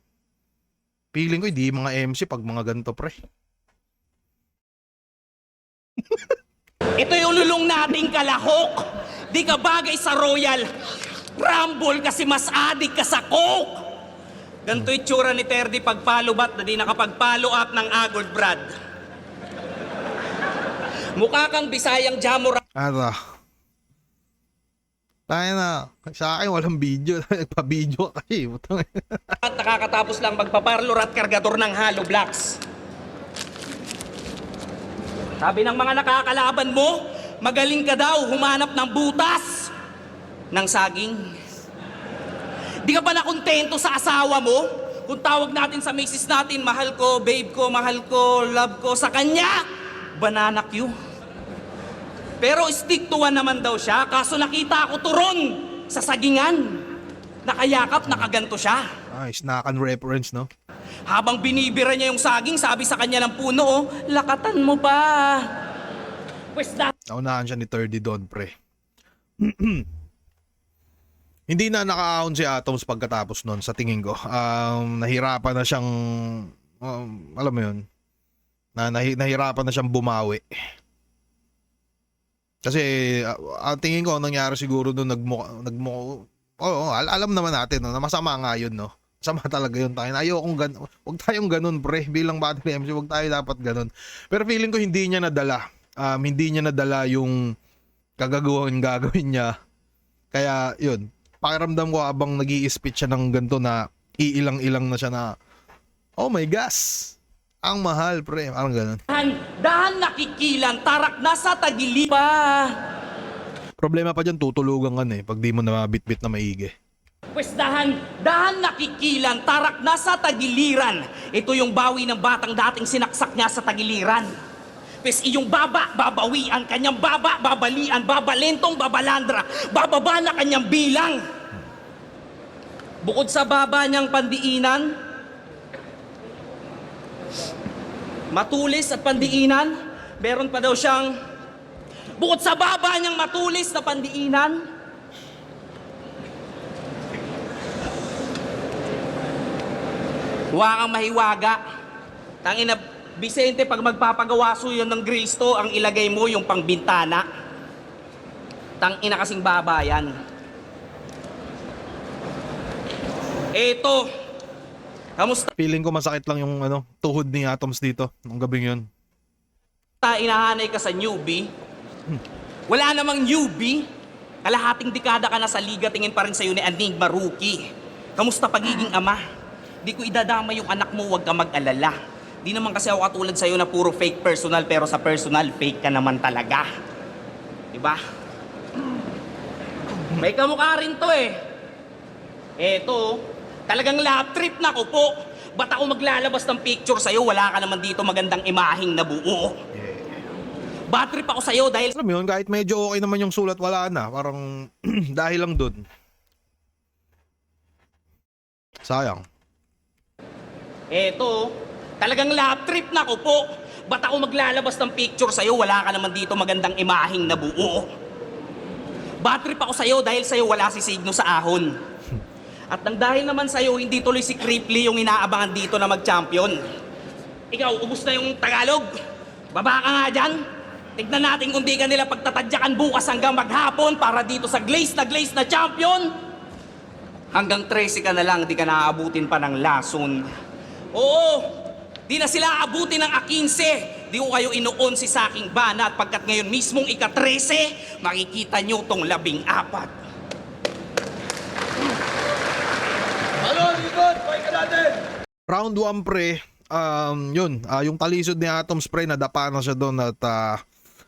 Feeling ko hindi mga MC pag mga ganito, pre. Ito yung lulong nating kalahok. Di ka bagay sa Royal Rumble kasi mas adik ka sa coke. Ganito itsura ni Terdy pag follow bat na di nakapag-follow up ng Agord Brad. Mukha kang Bisayang Jamuran. Ano? Tayo na. Sa akin walang video. Nagpa-video ka kasi. At nakakatapos lang magpaparlor at kargador ng hollow blocks. Sabi ng mga nakakalaban mo, magaling ka daw humanap ng butas ng saging. Di ka ba nakontento sa asawa mo? Kung tawag natin sa misis natin, mahal ko, babe ko, mahal ko, love ko, sa kanya, banana Q. Pero stick to one naman daw siya, kaso nakita ako turon sa sagingan. Nakayakap, nakaganto siya. Ay, snackan reference, no? Habang binibira niya yung saging, sabi sa kanya ng puno, oh, lakatan mo pa. Pwes na. Naunahan siya ni 30 Don, pre. Hindi na nakaahon si Atoms pagkatapos nun, sa tingin ko. Nahirapan na siyang, alam mo yun, nahirapan na siyang bumawi. Kasi, ang tingin ko, ang nangyari siguro doon, alam naman natin, no, na masama nga yun, no? Masama talaga yun tayo. Ayokong ganun. Huwag tayong ganun, pre. Bilang battle MC, huwag tayo dapat ganun. Pero feeling ko hindi niya nadala. Hindi niya nadala yung gagawin niya. Kaya, yun. Pakiramdam ko habang nag-i-spit siya ng ganito na iilang-ilang na siya na, oh my gosh, ang mahal, pre. Parang ganun. Dahan nakikilan, tarak na sa tagili pa. Problema pa dyan, tutulugan ka na eh. Pag di mo na mabitbit na maigi. Pwes dahan nakikilan, tarak na sa tagiliran. Ito yung bawi ng batang dating sinaksak niya sa tagiliran. Pwes iyong babawian, kanyang babalian, babalentong, babalandra, bababa na kanyang bilang. Bukod sa baba niyang pandiinan, matulis at pandiinan, meron pa daw siyang, bukod sa baba niyang matulis na pandiinan, huwag kang mahiwaga. Tangina, Vicente, pag magpapagawaso yun ng grills to, ang ilagay mo yung pangbintana. Tangina kasing baba yan. Eto. Kamusta? Feeling ko masakit lang yung tuhod ni Atoms dito nung gabing yun. Inahanay ka sa newbie? Wala namang newbie. Kalahating dekada ka na sa liga, tingin pa rin sa'yo ni Enigma Rookie. Kamusta pagiging ama? Di ko idadama yung anak mo, huwag ka mag-alala. Di naman kasi ako katulad sa'yo na puro fake personal, pero sa personal, fake ka naman talaga. Diba? May kamukha rin to eh. Eto, talagang lab trip na ko po. Ba't ako maglalabas ng picture sa'yo? Wala ka naman dito magandang imaheng nabuo. Bad trip ako sa'yo dahil Alam mo yun, kahit medyo okay naman yung sulat, wala na. Parang dahil lang dun. Sayang. eto, talagang lab trip na ko po. Ba't ako maglalabas ng picture sa'yo? Wala ka naman dito magandang imaheng nabuo. Bad trip ako sa'yo dahil sa'yo wala si Signo sa ahon. At nang dahil naman sa'yo, hindi tuloy si Cripply yung inaabangan dito na mag-champion. Ikaw, ubus na yung Tagalog. Baba ka nga dyan. Tignan natin kung di ka nila pagtatadyakan bukas hanggang maghapon para dito sa glaze na champion. Hanggang 13 ka na lang, di ka naaabutin pa ng lason. Oo, di na sila aabutin ng A15. Di ko kayo inuunsi sa aking bana at pagkat ngayon mismong ika-13, makikita nyo tong 14. Ano, likod! Pwede ka natin! Round 1 pre, yung talisod ni Atoms pre, nadapa na siya doon at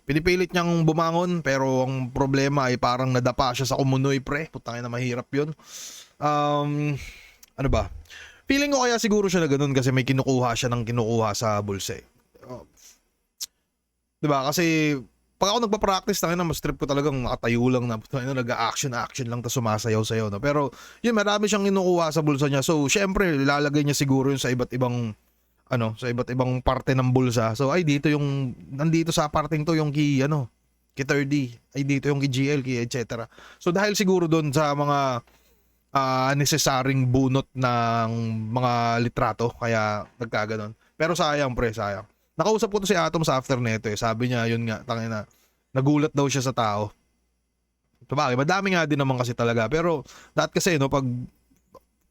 pinipilit niyang bumangon pero ang problema ay parang nadapa siya sa kumunoy pre. Putangin na mahirap yun. Ano ba? Feeling ko kaya siguro siya na ganun kasi may kinukuha siya ng kinukuha sa bulsa. Diba? Kasi pag ako nagpa-practice, mas trip ko talagang nakatayo lang na nag-action lang tapos sumasayaw-sayaw. No? Pero yun, marami siyang kinukuha sa bulsa niya. So, syempre, ilalagay niya siguro yun sa iba't ibang sa iba't ibang parte ng bulsa. So, ay dito yung nandito sa parting to yung key key 30, ay dito yung key GL, key etc. So, dahil siguro doon sa mga necessaryong bunot ng mga litrato kaya nagkaganon. Pero sayang pre, sayang. Nakausap ko to si Atom sa after neto eh. Sabi niya, yun nga, tangina, nagulat daw siya sa tao. Sabagay, madami nga din naman kasi talaga. Pero, dahil kasi, pag,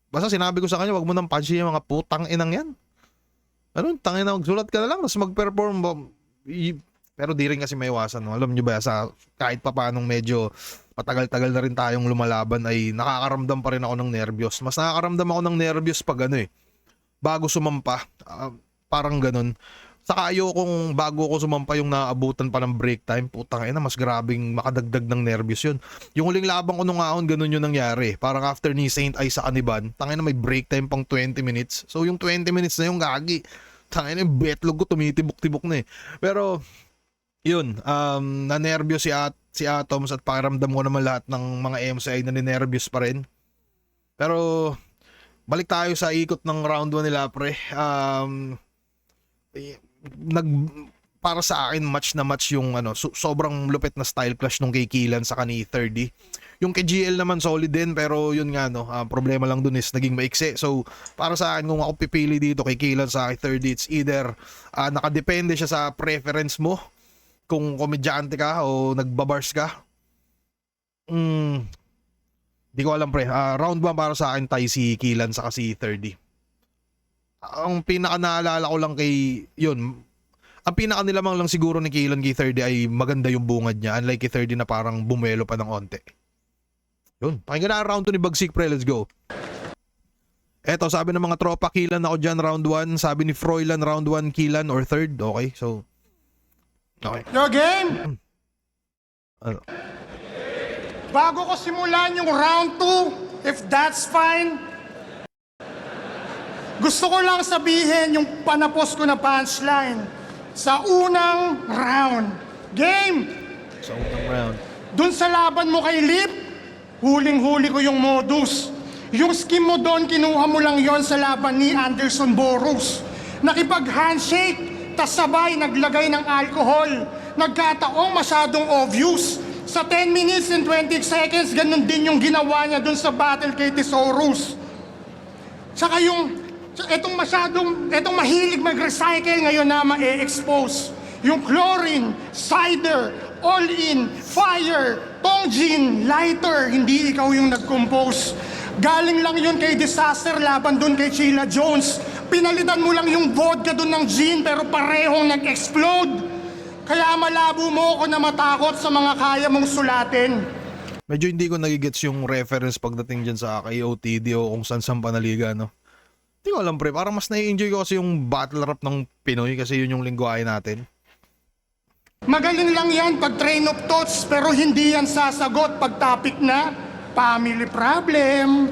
basta sinabi ko sa kanya, wag mo nang pansin yung mga putang inang yan. Ano, tangina, magsulat ka na lang, tapos mag-perform. Pero di rin kasi may iwasan. No? Alam niyo ba, kahit pa paanong medyo matagal-tagal na rin tayong lumalaban, ay nakakaramdam pa rin ako ng nervyos. Mas nakakaramdam ako ng nervyos pag bago sumampa. Parang ganun. Saka ayokong bago ko sumampa yung naabutan pa ng break time, putang ina, mas grabing makadagdag ng nervyos yun. Yung huling labang ko nung aon, ganun yung nangyari. Parang after ni Saint Ay sa Aniban, tangina may break time pang 20 minutes. So yung 20 minutes na yung gagi. Tangina yung betlog ko tumitibok-tibok na eh. Pero yun, na-nervyos si Atoms at pakiramdam ko naman lahat ng mga MCI na ninervyos pa rin. Pero balik tayo sa ikot ng round 1 nila pre. Para sa akin match na match yung sobrang lupit na style clash nung kay Killan sa kani 30. Yung kay GL naman solid din pero yun nga problema lang dun is naging maiksi. So para sa akin kung ako pipili dito kay Killan sa kay 30, it's either nakadepende siya sa preference mo kung komedyante ka o nagbabars ka. Di ko alam pre. Round 1 para sa akin tayo si Killan sa kasi 30. Ang pinaka naalala ko lang kay ang pinaka nilamang lang siguro ni Killan kay 30 ay maganda yung bungad niya, unlike kay 30 na parang bumelo pa ng onte. Yun, pakinggan na round 2 ni Bagsik pre, let's go. Eto, sabi ng mga tropa, Killan ako dyan round 1. Sabi ni Froilan round 1, Killan or third. Okay, so okay. Your game! Ano? Bago ko simulan yung round 2, if that's fine, gusto ko lang sabihin yung panapos ko na punchline sa unang round. Game! Sa unang round. Dun sa laban mo kay Lip, huling-huli ko yung modus. Yung skim mo doon, kinuha mo lang yon sa laban ni Anderson Boros. Nakipag-handshake, tas sabay naglagay ng alcohol. Nagkataong masyadong obvious. Sa 10 minutes and 20 seconds, ganun din yung ginawa niya dun sa battle kay Thesaurus. Saka etong mahilig mag-recycle ngayon na ma-expose. Yung chlorine, cider, all-in, fire, tongjin, lighter, hindi ikaw yung nag-compose. Galing lang yun kay Disaster laban dun kay Sheila Jones. Pinalitan mo lang yung vodka dun ng gin pero parehong nag-explode. Kaya malabo mo ako na matakot sa mga kaya mong sulatin. Medyo hindi ko nagigets yung reference pagdating dyan sa KOTD o kung saan panaliga, no? Hindi ko alam pre, parang mas nai-enjoy ko kasi yung battle rap ng Pinoy kasi yun yung lingwahe natin. Magaling lang yan pag train of thoughts, pero hindi yan sasagot pag topic na family problem.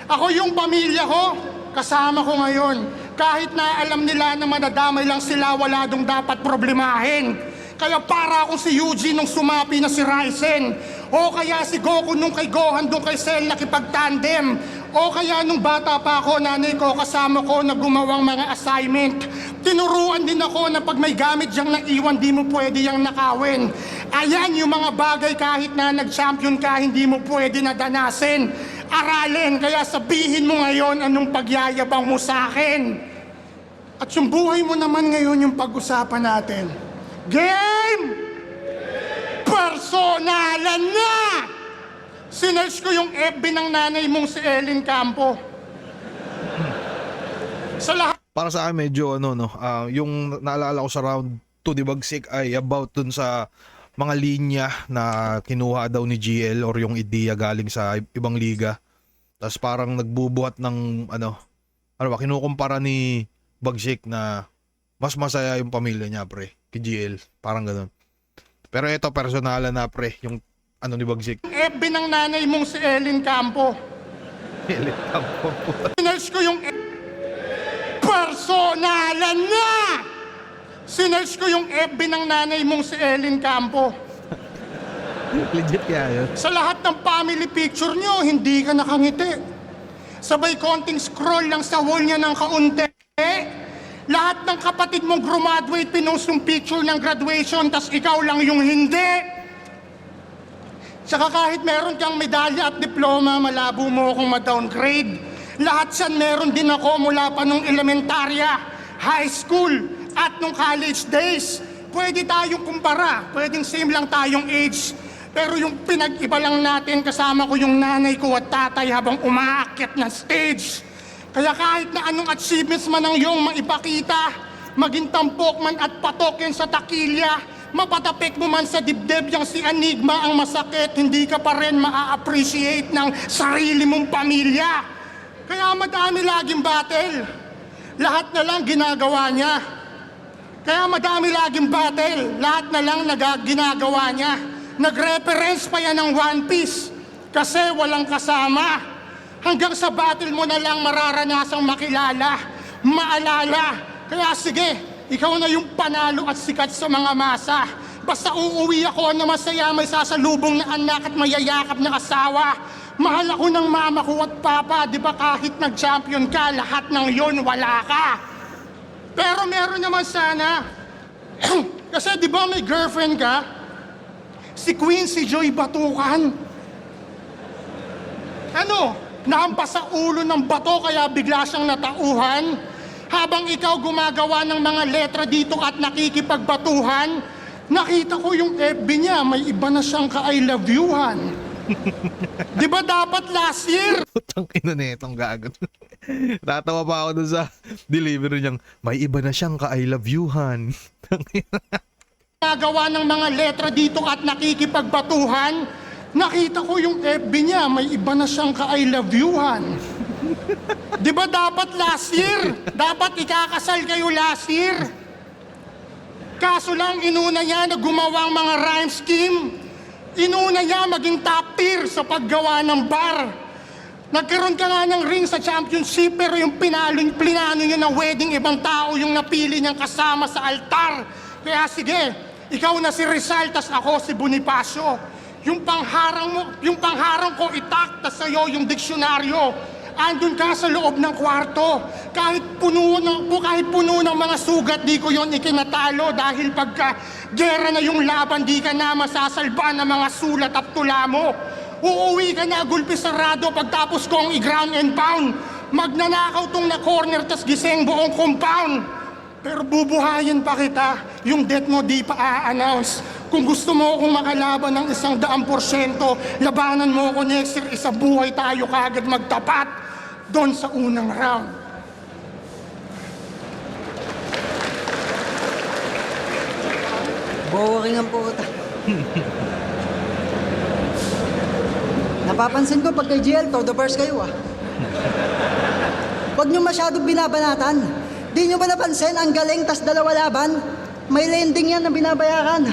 Ako yung pamilya ko, kasama ko ngayon. Kahit na alam nila na madadamay lang sila, wala dong dapat problemahin. Kaya para akong si Eugene nung sumapi na si Ryzen. O kaya si Goku nung kay Gohan doon kay Cell nakipag-tandem. O kaya nung bata pa ako, nanay ko kasama ko na gumawang mga assignment. Tinuruan din ako na pag may gamit diyang naiwan, di mo pwede yang nakawin. Ayan yung mga bagay kahit na nag-champion ka, hindi mo pwede na danasin. Aralin, kaya sabihin mo ngayon anong pagyayabang mo sa akin. At yung buhay mo naman ngayon yung pag-usapan natin. Game! Personalan na! Sinerge ko yung FB ng nanay mong si Ellen Campo. Sa lahat Para sa akin medyo yung naalala ko sa round 2 ni Bagsik ay about dun sa mga linya na kinuha daw ni GL or yung ideya galing sa ibang liga. Tapos parang nagbubuhat ng kinukumpara ni Bagsik na mas masaya yung pamilya niya pre kay GL, parang ganun. Pero ito personalan na pre, yung ni Bagsik. FB ng nanay mong si Ellen Campo. Ellen Campo. Sinerge ko yung personalan na! Sinerge ko yung FB ng nanay mong si Ellen Campo. Legit kaya yun. Sa lahat ng family picture nyo, hindi ka nakangiti. Sabay konting scroll lang sa wall niya ng kaunti. Lahat ng kapatid mong graduate, pinost yung picture ng graduation, tas ikaw lang yung hindi. Tsaka kahit meron kang medalya at diploma, malabo mo akong ma-downgrade. Lahat yan meron din ako mula pa nung elementarya, high school, at nung college days. Pwede tayong kumpara, pwedeng same lang tayong age. Pero yung pinag-iba lang natin, kasama ko yung nanay ko at tatay habang umaakyat ng stage. Kaya kahit na anong achievements man ang iyong maipakita, maging tampok man at patok yan sa takilya, mapatapik mo man sa dibdib yang si Enigma ang masakit, hindi ka pa rin maa-appreciate ng sarili mong pamilya. Kaya madami laging battle. Lahat na lang ginagawa niya. Kaya madami laging battle. Lahat na lang ginagawa niya. Nag-reference pa yan ng One Piece kasi walang kasama. Hanggang sa battle mo na lang mararanasang makilala, maalala. Kaya sige, ikaw na yung panalo at sikat sa mga masa. Basta uuwi ako na masaya, may sasalubong na anak at mayayakap na asawa. Mahal ako ng mama ko at papa, di ba kahit nag-champion ka, lahat ng yon wala ka. Pero meron naman sana, kasi di ba may girlfriend ka? Si Quincy Joy Batukan. Nahampas sa ulo ng bato kaya bigla siyang natauhan? Habang ikaw gumagawa ng mga letra dito at nakikipagbatuhan, nakita ko yung FB niya, may iba na siyang ka-I love you-han. Di ba dapat last year? Putang ina na itong gago. Natawa pa ako dun sa delivery niyang, may iba na siyang ka-I love you-han. Gagawa ng mga letra dito at nakikipagbatuhan, nakita ko yung FB niya, may iba na siyang ka-I love you-han. Di ba dapat last year? Dapat ikakasal kayo last year. Kaso lang, inuna niya na gumawa ang mga rhyme scheme. Inuna niya maging top tier sa paggawa ng bar. Nagkaroon ka nga ng ring sa championship, pero yung plinano niya na wedding, ibang tao yung napili niyang kasama sa altar. Kaya sige, ikaw na si Rizal, tas ako si Bonifacio. Yung pangharang ko itak, tas sa'yo yung diksyonaryo. Andun ka sa loob ng kwarto. Kahit puno ng mga sugat, di ko yon ikinatalo. Dahil pagka gera na yung laban, di ka na masasalba ng mga sulat at tula mo. Uuwi ka na gulpi sarado pagtapos kong i-ground and pound. Magnanakaw tong na corner, tas gising buong compound. Pero bubuhayin pa kita, yung death mo di pa a-announce. Kung gusto mo akong makalaban ng 100%, labanan mo ako next year, isa buhay tayo kagad magtapat doon sa unang round. Boring ang puta. Napapansin ko pag kay GL, todo verse kayo ah. Huwag niyo masyadong binabanatan. Di niyo ba napansin, ang galing, tas dalawa laban? May landing yan na binabayaran.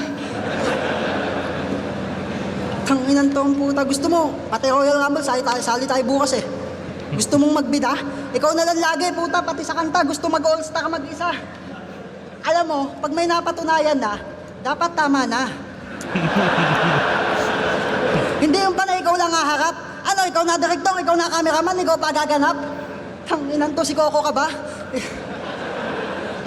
Tanginan to ang puta. Gusto mo, pati Royal Rumble, sali tayo bukas eh. Gusto mong magbida? Ikaw na lang lagi, puta, pati sa kanta, gusto mag-all-star mag-isa. Alam mo, pag may napatunayan na, dapat tama na. Hindi yung pala ikaw lang haharap. Ano, ikaw na direktor, ikaw na cameraman, ikaw pa gaganap. Tanginan to, si Coco ka ba?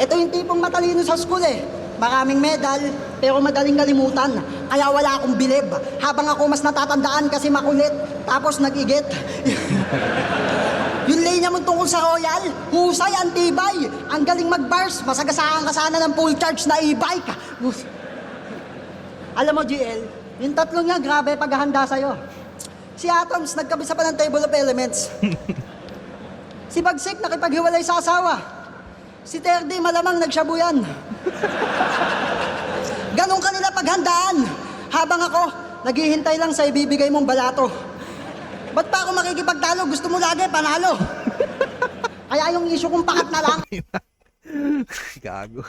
Ito yung tipong matalino sa school eh. Maraming medal, pero madaling kalimutan. Kaya wala akong bilib. Habang ako mas natatandaan kasi makulit, tapos nag-igit. Yung linya mo tungkol sa Royal, husay, antibay. Ang galing mag-bars, masagasaan ka sana ng full charge na e-bike. Alam mo, GL, yung tatlong niya, grabe paghahanda sa'yo. Si Atoms, nagkabisa pa ng table of elements. Si Bagsik, nakipaghiwalay sa asawa. Si Terdy, malamang nagsyabuyan. Ganon kanila paghandaan. Habang ako, naghihintay lang sa ibibigay mong balato. Ba't pa ako makikipagtalo? Gusto mo lagi, panalo. Kaya yung issue kong pakat na lang. Gago.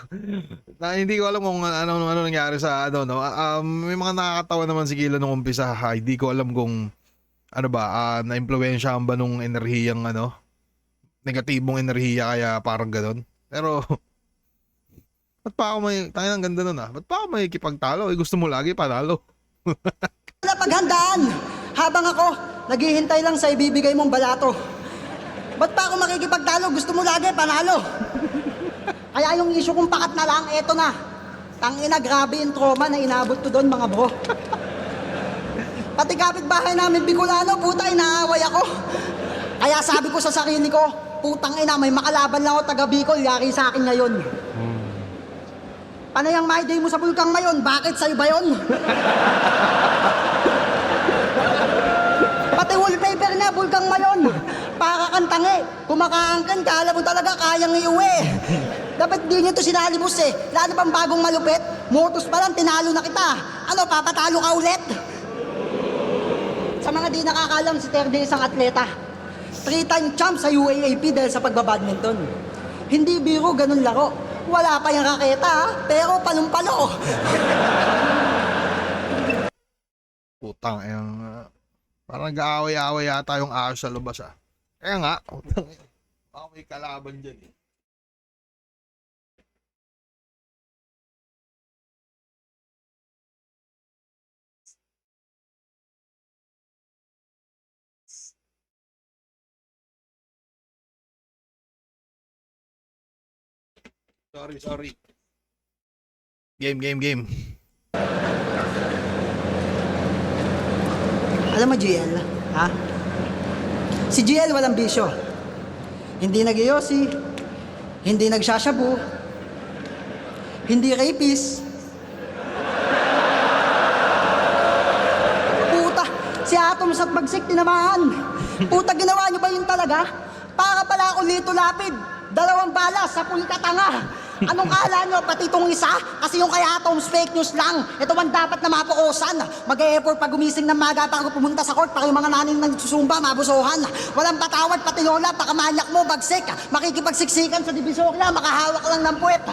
Hindi ko alam kung ano nangyari sa ano, no. May mga nakakatawa naman si Kila nung umpisa. Hindi ko alam kung ano ba, na-impluwensyahan ba nung enerhiyang ano, negatibong enerhiya kaya parang ganon. Pero ba't pa ako tayo ng ganda nun ba't pa ako makikipagtalo? Gusto mo lagi panalo. Paghandaan. Habang ako, naghihintay lang sa ibibigay mong balato. Ba't pa ako makikipagtalo? Gusto mo lagi, panalo. Kaya yung issue kong pakat na lang, eto na. Tangina, grabe yung trauma na inabot ko doon, mga bro. Pati kapitbahay namin Bicolano, puta, inaaway ako. Kaya sabi ko sa sarili ko, putang ina, may makalaban lang ako taga Bicol, yari sa akin ngayon. Panay ang my day mo sa Bulkang Mayon, bakit sa'yo ba yun? Pati wallpaper na, Bulkang Mayon. Para kang tangi, kumakaangkan ka, alam mo talaga, kayang iuwi. Dapat di nyo to sinalibos eh. Lalo pang bagong malupit, motos pa lang, tinalo na kita. Ano, papatalo ka ulit? Sa mga di nakakalam, si Terdy isang atleta. 3-time champ sa UAAP dahil sa pagbabadminton. Hindi biro, ganun laro. Wala pa yung raketa, pero palumpalo. Putang, parang nag-aaway-aaway yata yung ahas sa lubas Kaya nga, baka may kalaban dyan eh. Sorry. Game. Alam mo, GL, ha? Si GL walang bisyo. Hindi nag-iyosi, hindi nagsasyabu, hindi rapist. Puta, si Atoms at Bagsik tinamaan. Puta, ginawa niyo ba yun talaga? Para pala ako Lito Lapid. 2 balas sa pulkatanga. Anong kala nyo? Pati itong isa? Kasi yung kay Atoms fake news lang. Ito man dapat na mapukusan. Mag-e-effort pag gumising ng maga para pumunta sa court para yung mga naning nagsusumba, mabusuhan. Walang patawad, pati lola, pakamanyak mo, Bagsik. Makikipagsiksikan sa divisorya, makahawak lang ng puwet.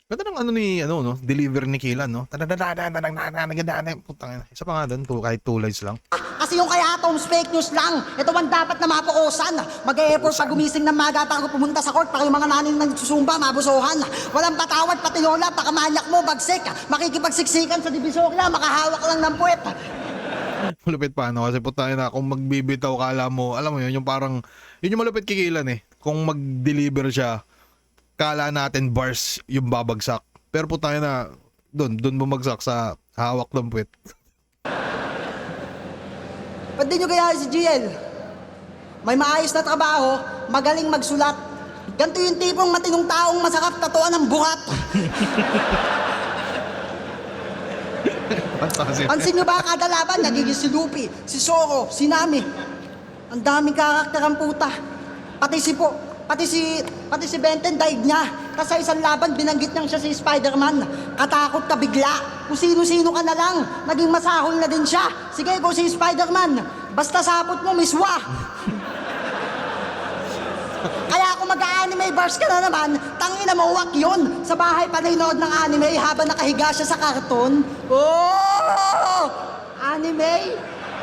Ganda ng deliver ni Kilan, no? Putang ina. Isa pa nga doon, kahit 2 lines lang. Kasi yung kay Atoms fake news lang. Ito man dapat na mapukusan. Mag-e-effort pag gumising ng maga para pumunta sa court para yung mga naning nagsusumba, mabusuhan. Walang patawad, pati lola, pakamanyak mo, Bagsik. Makikipagsiksikan sa divisorya, makahawak lang ng puwet. Malupit pa, no? Kasi putang ina, kung magbibitaw kala mo, alam mo yun, yung parang, yun yung malupit kay Kilan eh. Kung mag-deliver siya, kala natin bars yung babagsak. Pero putang ina, doon bumagsak sa hawak ng puwet. Ba't di nyo kaya si GL? May maayos na trabaho, magaling magsulat. Ganito yung tipong matinong taong masarap tatuan ng buhat. Pansin nyo ba kada laban, nagiging si Luffy, si Zoro, si Nami. Ang daming karakter ang puta. Pati si Benten daig niya. Tapos sa isang laban, binanggit niyang siya si Spider-Man. Katakot ka bigla. Kung sino-sino ka na lang, naging masahol na din siya. Sige, ikaw si Spider-Man. Basta sapot mo, miswa. Kaya kung mag-anime bars ka na naman, tangina mo, wak yun. Sa bahay pa nanonood ng anime habang nakahiga siya sa karton. Oh! Anime?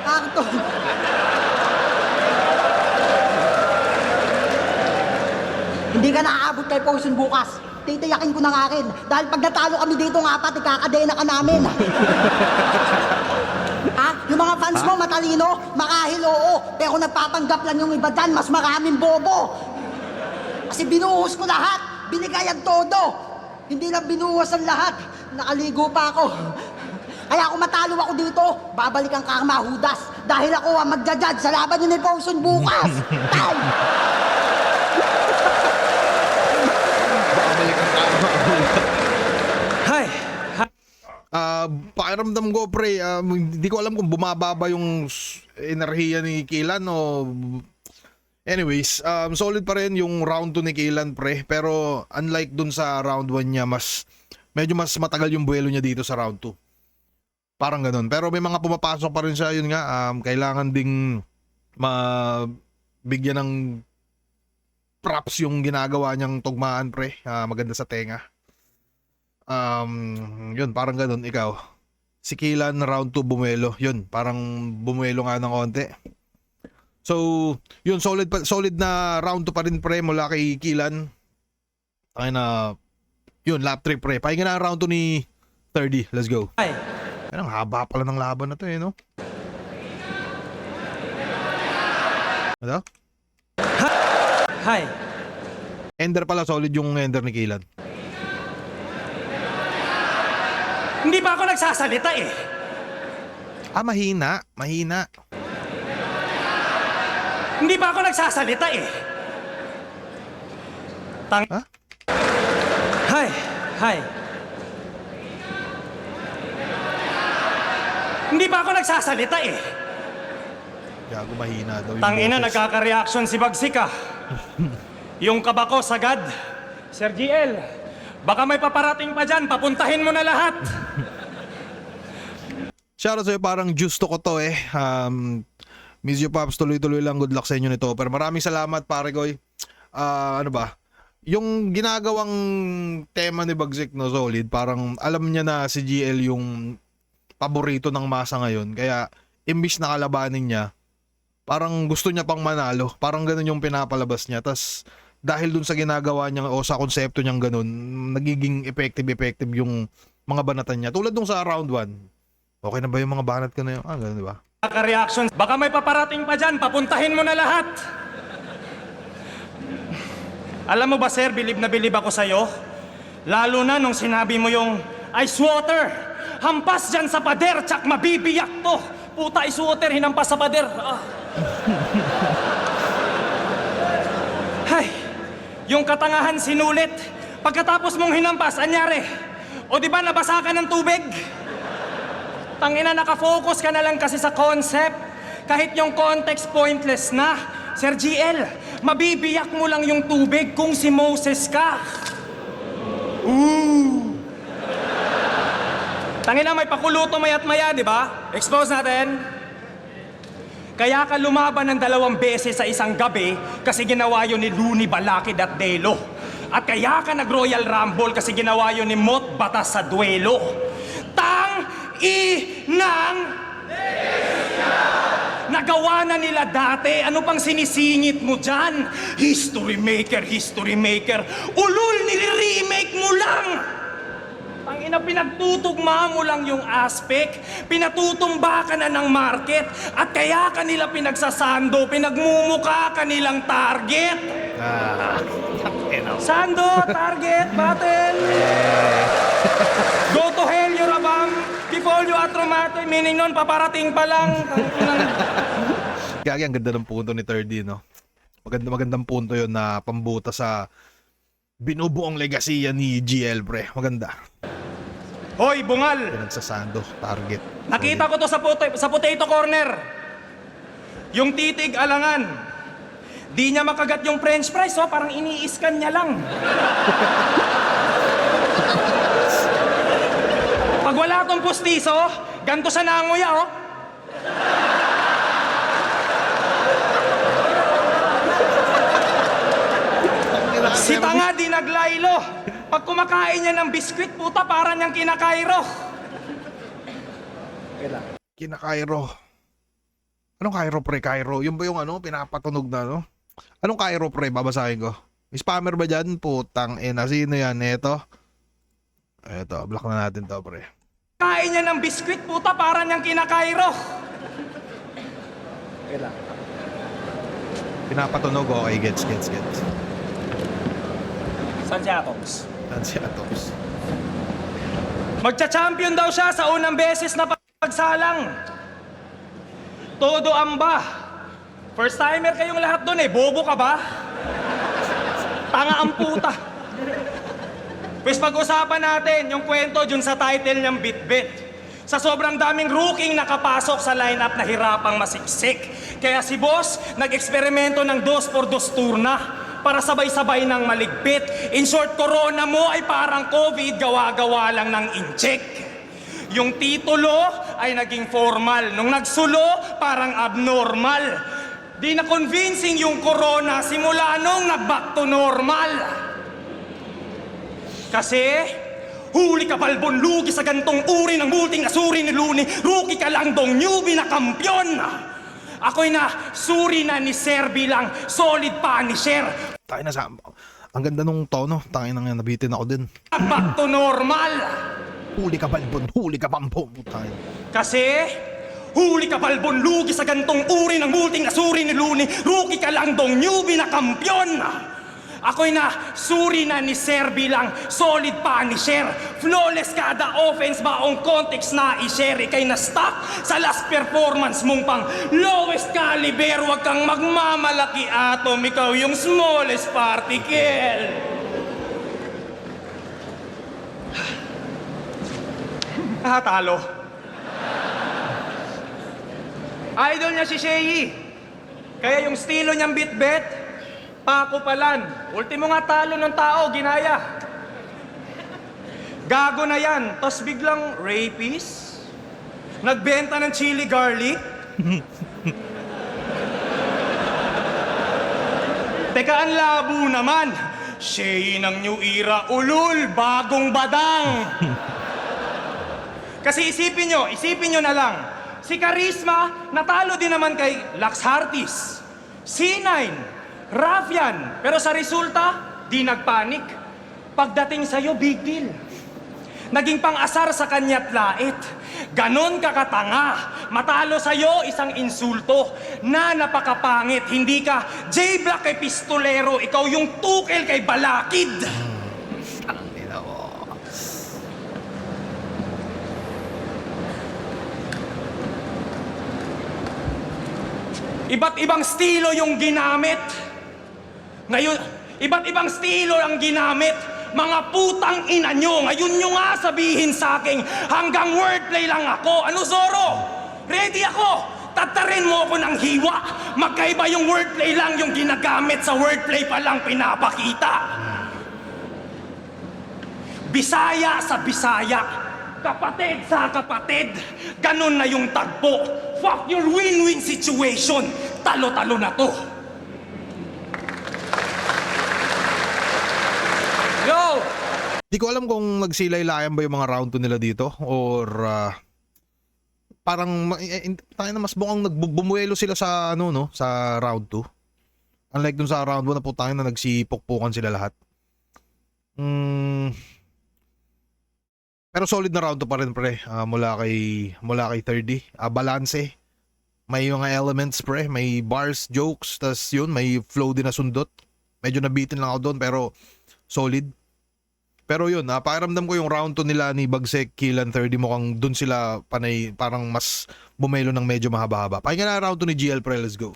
Karton. Hindi ka naaabot kay Poison bukas. Titiyakin ko ng akin. Dahil pag natalo kami dito ng apat, ikakadena ka namin. Ha? Yung mga fans mo matalino, makahil oo. Pero nagpapanggap lang yung iba dyan, mas maraming bobo. Kasi binuhos ko lahat. Binigay ang todo. Hindi lang binuhos ang lahat. Nakaligo pa ako. Kaya kung matalo ako dito, babalik ang karma hudas. Dahil ako ang magja-judge sa laban ni Poison bukas. Tay! Hay! Pakiramdam ko, pre, hindi ko alam kung bumababa yung enerhiya ni Kilan o... Anyways, solid pa rin yung round 2 ni Kilan, pre. Pero unlike dun sa round 1 niya, medyo mas matagal yung buwelo niya dito sa round 2. Parang ganun. Pero may mga pumapasok pa rin siya, yun nga, kailangan ding mabigyan ng props yung ginagawa niyang tugmaan, pre. Maganda sa tenga. Yun, parang ganun. Ikaw, si Kilan round 2 bumuelo. Yun, parang bumuelo nga ng konti. So, yun, solid na round 2 pa rin, pre, mula kay Kilan. Ay na, yun, lap trip, pre. Pahinga na ang round 2 ni 30. Let's go. Hay! Ay, ang haba pala ng laban na to, no? Ano? Hay! Ender pala, solid yung ender ni Kilan. Hindi pa ako nagsasalita eh. Mahina. Hindi pa ako nagsasalita eh. Ha? Hay! Hay! Hindi pa ako nagsasalita eh. Gago, mahina daw yung Tangina, boses. nagkaka-reaction si Bagsika. Yung kabako sagad. Sir GL, baka may paparating pa dyan, papuntahin mo na lahat. Shoutout sa'yo, parang justo ko to eh. Miss you, Pops. Tuloy-tuloy lang. Good luck sa inyo nito. Pero maraming salamat, pare Goy. Ano ba? Yung ginagawang tema ni Bagsik, no, solid. Parang alam niya na si GL yung paborito ng masa ngayon. Kaya, imbis na kalabanin niya, parang gusto niya pang manalo. Parang ganun yung pinapalabas niya. Tas dahil dun sa ginagawa niya o sa konsepto niyang ganun, nagiging effective yung mga banatan niya. Tulad dun sa round 1. Okay na ba yung mga banat ko na yun? Ganun, di ba? Nagkaka-reaction, baka may paparating pa dyan, papuntahin mo na lahat. Alam mo ba, sir, bilib na bilib ako sa'yo. Lalo na nung sinabi mo yung ice water. Hampas dyan sa pader, tsak mabibiyak to. Puta, ice water, hinampas sa pader. Hay, yung katangahan sinulit. Pagkatapos mong hinampas, anyari? O di ba nabasa ka ng tubig? Tangina, nakafocus ka na lang kasi sa concept. Kahit yung context pointless na. Sir GL, mabibiyak mo lang yung tubig kung si Moses ka. Tangina, may pakuluto mayat maya, di ba? Expose natin. Kaya ka lumaban ng 2 beses sa isang gabi kasi ginawa yun ni Looney Balakid at Delo. At kaya ka nag-Royal Rumble kasi ginawa yun ni Mot Batas sa duelo. Inang nagawa na nila dati. Ano pang sinisingit mo dyan? History maker. Ulul, nire-remake mo lang. Tangina, pinagtutugma mo lang yung aspect. Pinatutumba ka na ng market. At kaya kanila pinagsasando. Pinagmumuka kanilang target. Sando, target, battle. Go to hell, you're a bum. Before you are traumatic, meaning nun, paparating pa lang. Kaya ang ganda ng punto ni 30, no? Magandang punto yon na pambuta sa binubuong legasiya ni GL, pre. Maganda. Hoy, bungal! Pinagsasando, target. Nakita ko to sa potato corner. Yung titig alangan. Di niya makagat yung french fries, oh. Parang ini-scan niya lang. Pag wala tong pustiso, ganto sa nanguya, oh. Si tanga di naglaylo. Pag kumakain niya ng biskwit, puta, para niyang kinakairo. Kinakairo. Anong Cairo pre? Cairo? Yung ba yung ano, pinapatunog na ano? Anong Cairo pre? Babasahin ko. May spammer ba dyan? Putang ina. Sino yan? Eto. Block na natin to pre. Kain niya ng biskwit, puta, para niyang kinakairo. Pinapatunog. Okay, gets. San si Atoms? Yan si Atoms. Magcha-champion daw siya sa unang beses na pagsalang. Todo amba. First timer kayong lahat doon eh. Bobo ka ba? Tanga ang puta. Pues pag-usapan natin yung kwento dun sa title niyang Bitbit. Sa sobrang daming rookie nakapasok sa lineup na hirapang masiksik. Kaya si boss nag-eksperimento ng 2x2 turna para sabay-sabay ng maligpit. In short, corona mo ay parang COVID, gawa-gawa lang ng incheck. Yung titulo ay naging formal. Nung nagsulo, parang abnormal. Di na convincing yung corona simula nung nag-back to normal. Kasi, huli ka balbon lugi sa gantong uri ng multing asuri ni Luni. Rookie ka lang dong newbie na kampyon. Ako'y na suri na ni Sir bilang solid punisher. Tayo na sa... Ang ganda nung tono. Tayo na nga, nabitin ako din. Back to normal. Huli ka balbon, huli ka bambong. Tayo. Kasi, huli ka balbon lugi sa gantong uri ng multing asuri ni Luni. Rookie ka lang dong newbie na kampyon. Ako'y na suri na ni Sir bilang solid punisher. Flawless kada offense baong context na i-share. Ika'y na-stuck sa last performance mong pang lowest caliber. Huwag kang magmamalaki atom. Ikaw yung smallest particle. Talo. Idol niya si Shei. Kaya yung estilo niyang bitbit, pakupalan. Ultimo nga talo ng tao, ginaya. Gago na yan. Tapos biglang rapist. Nagbenta ng chili garlic. Teka, ang labo naman. Shea ng New Era, ulul, bagong badang. Kasi isipin nyo na lang. Si Charisma, natalo din naman kay Lax Hartis. C9, Raffian, pero sa resulta, di nagpanik. Pagdating sa'yo, big deal. Naging pang-asar sa kanya't lait. Ganon ka katanga. Matalo sa'yo, isang insulto na napakapangit. Hindi ka J-Black kay pistolero, ikaw yung Tukel kay balakid. Iba't ibang estilo yung ginamit. Ngayon, iba't ibang estilo ang ginamit. Mga putang ina nyo, ngayon nyo nga sabihin sa akin, hanggang wordplay lang ako. Ano, Zoro? Ready ako. Tatarin mo ako ng hiwa. Magkaiba yung wordplay lang yung ginagamit, sa wordplay pa lang pinapakita. Bisaya sa Bisaya. Kapatid sa kapatid. Ganon na yung tagpo. Fuck your win-win situation. Talo-talo na to. Yo! Di ko alam kung nagsilay-layan ba yung mga round 2 nila dito or parang tayo na mas bukang nagbumuelo sila sa ano no, sa round 2. Unlike dun sa round 1 na putangin na nagsipukpukan sila lahat. Pero solid na round 2 pa rin pre, mula kay 30. Balanse. May mga elements pre, may bars, jokes, tas yun, may flow din na sundot. Medyo nabitin lang ako doon pero solid. Pero yun, pakiramdam ko yung round 2 nila ni Bagsek, Killan, 30 mukhang doon sila panay, parang mas bumelo ng medyo mahaba-haba. Pakinggan na round 2 ni GL pre, let's go.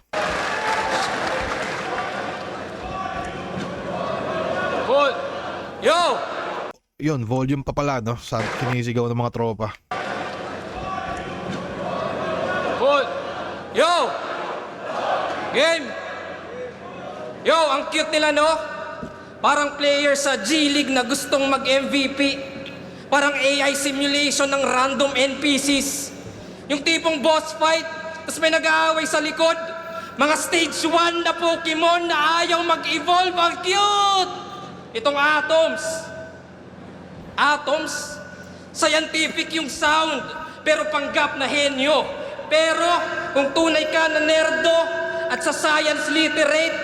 Cool! Yo! Yun, volume pa pala no, sa kinisigaw ng mga tropa. Cool! Yo! Game! Yo, ang cute nila no? Parang player sa G-League na gustong mag-MVP. Parang AI simulation ng random NPCs. Yung tipong boss fight, tapos may nag-aaway sa likod. Mga stage 1 na Pokemon na ayaw mag-evolve. Ang cute! Itong atoms. Atoms, scientific yung sound, pero panggap na henyo. Pero kung tunay ka na nerdo at sa science literate,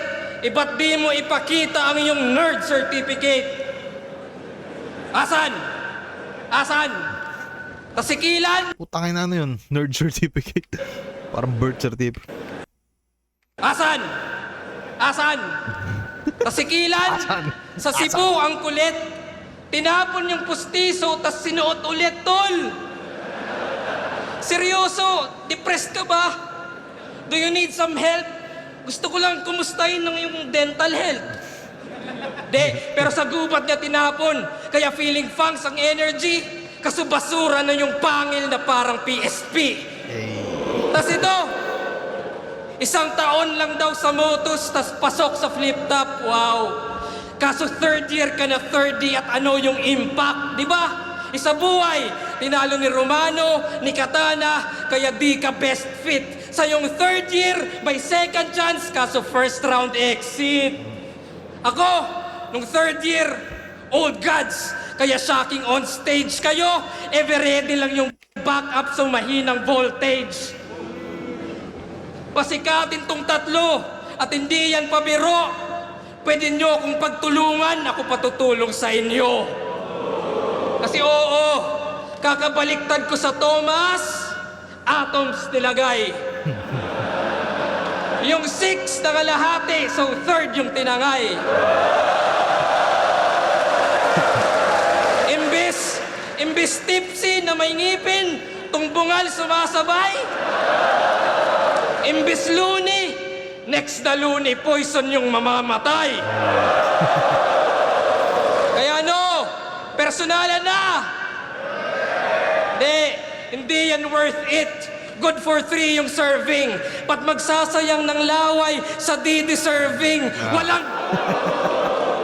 ba't di mo ipakita ang iyong nerd certificate? Asan? Asan? Kasikilan? Putangin na ano yun, nerd certificate. Parang birth certificate. Asan? Asan? Kasikilan? Asan? Sa Cebu, ang kulit. Tinapon yung pustiso, tas sinuot ulit, tol. Seryoso, depressed ka ba? Do you need some help? Gusto ko lang kumustahin ng yung dental health. De, pero sa gubat niya tinapon. Kaya feeling funks ang energy. Kaso basura na yung pangil na parang PSP. Tas ito, 1 taon lang daw sa motos, tas pasok sa flip-top. Wow. Kaso 3rd year ka na 30 at ano yung impact, di ba? Isa buhay, tinalo ni Romano, ni Katana, kaya di ka best fit. Sa yung 3rd year, by 2nd chance, kaso 1st round exit. Ako, nung 3rd year, old gods, kaya shocking on stage kayo, ever ready lang yung backup sa mahinang voltage. Pasikatin tong tatlo, at hindi yan pabiro. Pwede nyo akong pagtulungan, ako patutulong sa inyo. Kasi oo, kakabaliktad ko sa Thomas, atoms nilagay. Yung 6 na kalahati, so 3rd yung tinangay. Imbis tipsy na may ngipin, tumbungal sumasabay. Imbis luni, next na luni, poison yung mamamatay. Kaya no, personalan na. Hindi yan worth it. Good for 3 yung serving. Pat magsasayang ng laway sa di-deserving.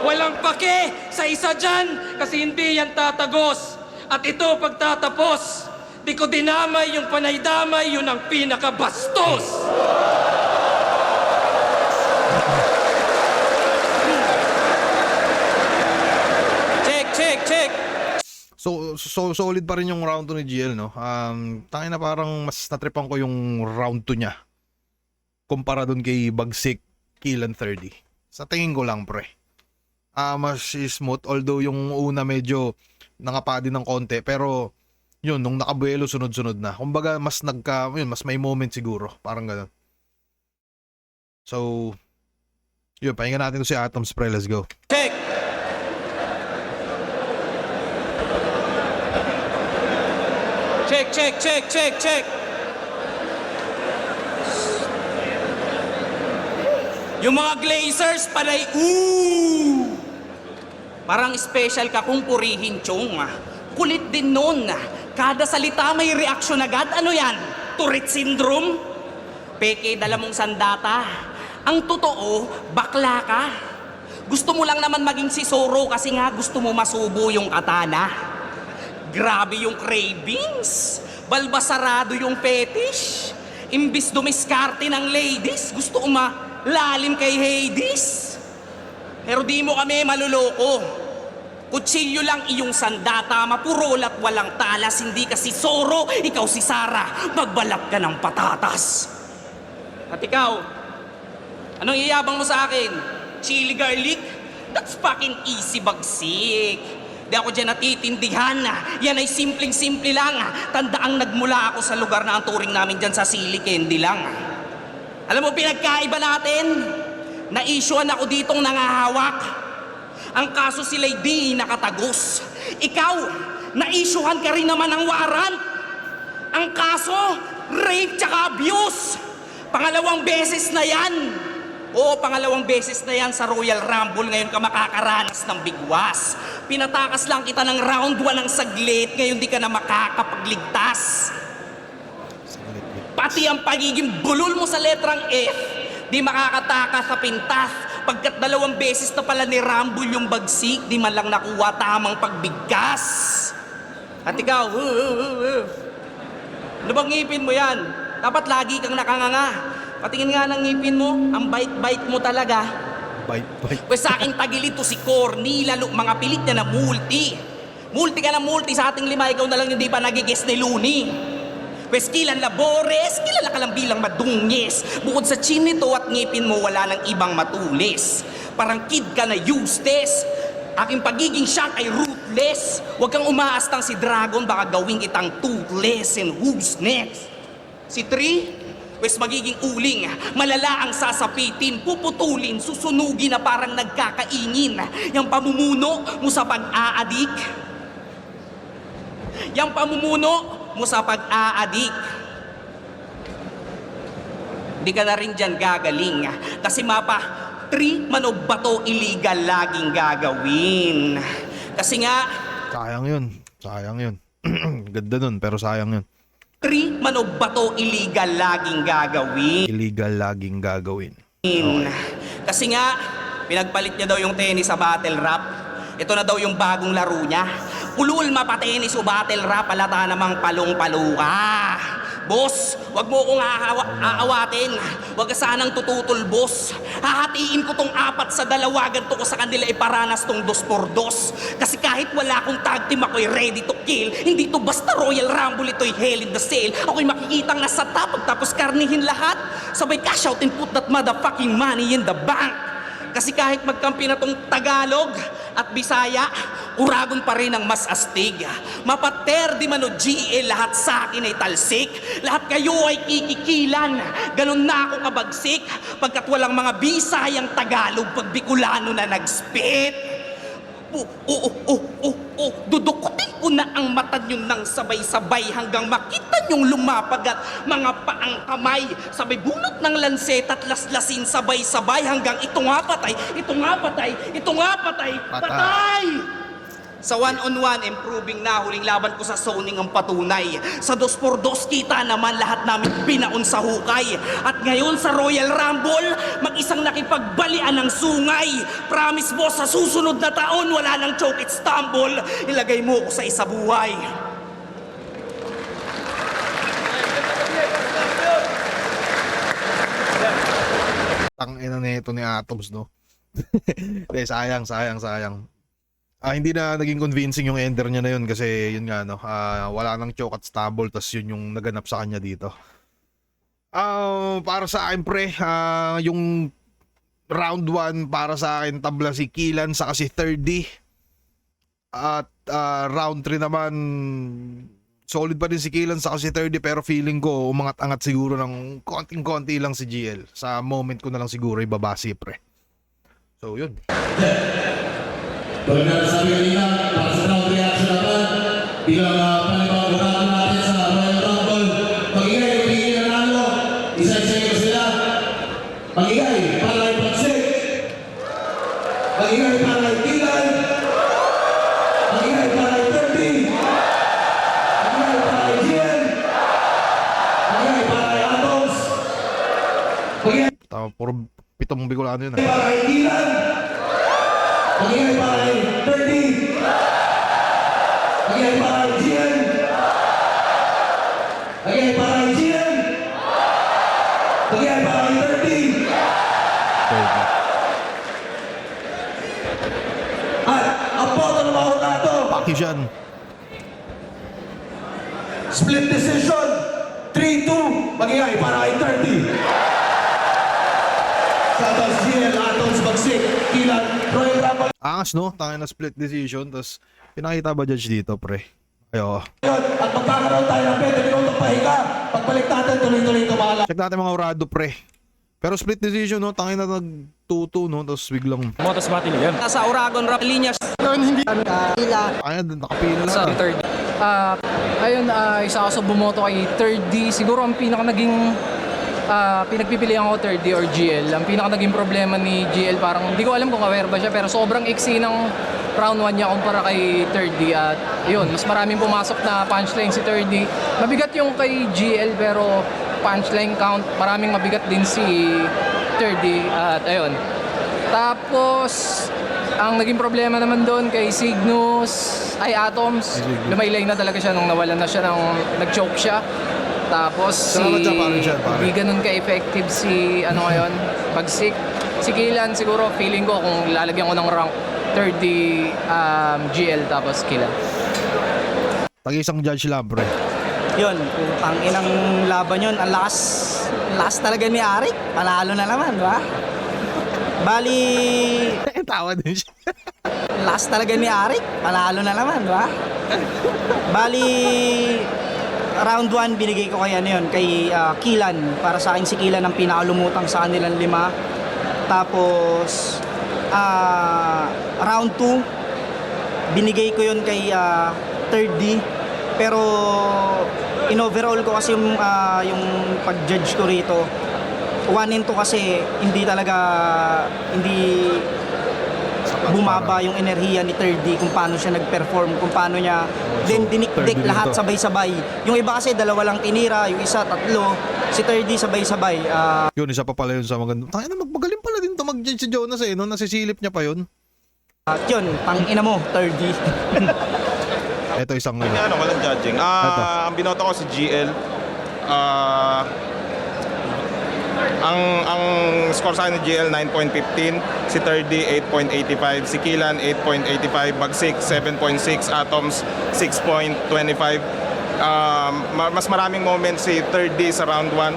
Walang pake sa isa dyan kasi hindi yan tatagos. At ito pagtatapos, di ko dinamay yung panay-damay, yun ang pinakabastos. Check. So solid pa rin yung round 2 ni GL, no? Tangin na parang mas natripan ko yung round 2 niya. Kumpara dun kay Bagsik, Kill and 30. Sa tingin ko lang, pre. Mas smooth, although yung una medyo nangapa din ng konti, pero yun, nung nakabuelo, sunod-sunod na. Kumbaga, mas mas may moment siguro. Parang ganun. So, yun, pahinga natin to si Atoms, pre. Let's go. Check. Check. Yung mga glazers, panay, ooh! Parang special ka kung purihin, chong. Kulit din nun. Kada salita may reaksyon agad. Ano yan? Tourette syndrome? Peke, dala mong sandata. Ang totoo, bakla ka. Gusto mo lang naman maging si Zoro kasi nga gusto mo masubo yung katana. Grabe yung cravings. Balbasarado yung fetish. Imbis dumiskarte ng ladies, gusto lalim kay Hades. Pero di mo kami maluloko. Kutsilyo lang iyong sandata, mapurol at walang talas. Hindi ka si Zoro, ikaw si Sarah. Magbalap ka ng patatas. At ikaw, anong iyabang mo sa akin? Chili garlic? That's fucking easy, Bagsik. Di ako dyan natitindihan. Yan ay simpleng-simple lang. Tandaang nagmula ako sa lugar na ang turing namin dyan sa Sili Candy lang. Alam mo, pinagkaiba natin? Na-issuean ako ditong nangahawak. Ang kaso sila'y di nakatagos. Ikaw, na-issuean ka rin naman ng warrant. Ang kaso, rape tsaka abuse. Pangalawang beses na yan. Oo, pangalawang beses na yan sa Royal Rumble. Ngayon ka makakaranas ng bigwas. Pinatakas lang kita ng round 1 ng saglit. Ngayon di ka na makakapagligtas. Pati ang pagiging bulol mo sa letrang F, di makakatakas sa pintas. Pagkat 2 beses na pala ni Rumble yung Bagsik, di man lang nakuha tamang pagbigkas. At ikaw, ano bang ngipin mo yan? Dapat lagi kang nakanganga. Patingin nga ng ngipin mo, ang bait-bait mo talaga. Bite. Pwes sa aking tagilid to si Corny, lalo mga pilit na na multi. Multi ka na multi sa ating lima, ikaw na lang hindi pa nagigess ni Looney. Pwes Kilan Labores, kilala ka lang bilang madungis. Bukod sa chin nito at ngipin mo, wala nang ibang matulis. Parang kid ka na useless. Aking pagiging shark ay ruthless. Huwag kang umaastang si Dragon, baka gawing kitang toothless. And who's next? Si Tree? Pwes magiging uling, malala ang sasapitin, puputulin, susunugin na parang nagkakaingin. Yang pamumuno mo sa pag-aadik. Yang pamumuno mo sa pag-aadik. Di ka na rin dyan gagaling. Kasi mapa, 3 manog bato illegal laging gagawin. Kasi nga, Sayang yun. Ganda nun, pero sayang yun. 3 manog bato illegal laging gagawin. Illegal laging gagawin. Kasi nga, pinagpalit niya daw yung tennis sa battle rap. Ito na daw yung bagong laro niya. Ulul mapatenis o battle rap, alata namang palong-palo ka. Boss, wag mo akong aawatin. Wag ka sanang tututol, boss. Hahatiin ko tong 4 sa 2, ganito ko sa kanila iparanas tong 2x2. Kasi kahit wala akong tag team, ako'y ready to kill. Hindi to basta Royal Rumble, ito'y hell in the cell. Ako'y makikitang nasa top, tapos karnihin lahat. Sabay cash out and put that motherfucking money in the bank. Kasi kahit magkampi na tong Tagalog at Bisaya, Uragon pa rin ang mas astig. Mapater di man o GL, lahat sa akin ay talsik. Lahat kayo ay kikikilan. Ganon na ako kabagsik. Pagkat walang mga Bisayang Tagalog, pag Bicolano na nag-spit. Dudukutin ko na ang mata nyo ng sabay-sabay hanggang makita nyong lumapag at mga paang kamay. Sabay bunot ng lanset at laslasin sabay-sabay hanggang ito nga patay, ito nga patay, ito nga patay, patay! Sa 1-on-1, improving na, huling laban ko sa zoning ang patunay. Sa 2x2, kita naman lahat namin binaon sa hukay. At ngayon sa Royal Rumble, mag-isang nakipagbalian ng sungay. Promise mo, sa susunod na taon, wala nang choke at stumble. Ilagay mo ko sa isa buhay. Tangina na ito ni Atoms, no? sayang. Hindi na naging convincing yung ender niya na yun kasi yun nga, no, wala nang choke at stumble, tas yun yung naganap sa kanya dito. Para sa akin, pre, yung round 1 para sa akin tabla si Kilan sa kasi 3D. At round 3 naman solid pa din si Kilan sa kasi 3D, pero feeling ko umangat-angat siguro ng konting-konti lang si GL. Sa moment ko na lang siguro ibabase, pre. So yun. Tulad na sabi kanina, para sa crowd reaction naman, bilang panibagurato natin sa Royal Rumble, mag-ingay kung hindi nanalo, isa-isa nyo sila. Mag-ingay para kay Pagsik, mag-ingay para kay Kilan, mag-ingay para kay 30, mag-ingay para kay Gian, mag-ingay para kay Atos, mag-ingay Tama, puro 7 Bicolano yun. para kay Kilan, mag-ingay para kay 30, mag-ingay para kay Gian, mag-ingay para kay Gian, mag-ingay para kay 30. At ang boto ng mga hurado, Pakisyan. split decision, 3-2, mag-ingay para kay 30. Santos, Gian, Atos, Bagsik, Kilan, Royal Rumble. Angas, no? Tangin na split decision. Tapos pinakita ba judge dito, pre? Ayo. Yun, at magkakaroon tayo ng 20 minutong pahinga. Pagbalik natin, tuloy-tuloy ito mga Check natin mga urado, pre. Pero split decision, no? Tangin na nag-2-2, no? Tapos biglang Motos battle yan. Nasa Uragon Rap Linya, ayun, nakapila lang. Sa third. Ayun, isa ako sa bumoto kay 3D. Siguro ang pinaka-naging pinagpipilian ko 3D or GL. Ang pinaka-naging problema ni GL, parang hindi ko alam kung aware ba siya, pero sobrang iksi ng round 1 niya kumpara kay 3D. At yun, mas maraming pumasok na punchline si 3D. Mabigat yung kay GL, pero punchline count, maraming mabigat din si 3D. At ayun. Tapos, ang naging problema naman doon kay Cygnus, ay Atoms, lumaylay na talaga siya nung nawalan na siya, nag-choke siya. Tapos Salamat dyan, parang siya, parang. hindi ganun ka-effective si, ano ngayon, Bagsik. Si Killan siguro feeling ko kung lalagyan ko ng rank 30 GL tapos Killan. Tag-isang judge lang, pre. Yun, putang inang laban yun. Ang lakas talaga ni Arik. Panalo na naman, di ba? Bali, Tawa din siya. lakas talaga ni Arik. Panalo na naman, di ba? Bali, round 1 binigay ko kay Killan. Para sa akin si Killan ang pinakalumutang sa kanilang 5. Tapos, round 2, binigay ko yun kay 3D. Pero, in overall ko kasi yung pag-judge ko rito, 1 2 kasi hindi bumaba yung enerhiya ni 3D kung paano siya nag-perform, kung paano niya dinikdik lahat sabay-sabay. Yung iba kasi 2 lang tinira, yung isa 3, si 3D sabay-sabay. Yun, isa pa pala yun sa maganda. Tangina, magmagaling pala din to mag-judge si Jonas eh, no? Nasisilip niya pa yun. At yun, tangina mo, 3D. Ito isang Walang judging. Ang binoto ko si GL. Ang score sa akin ni GL 9.15, si 3D 8.85, si Killan 8.85, Bagsik 7.6, Atoms 6.25. Mas maraming moments si 3D sa round 1.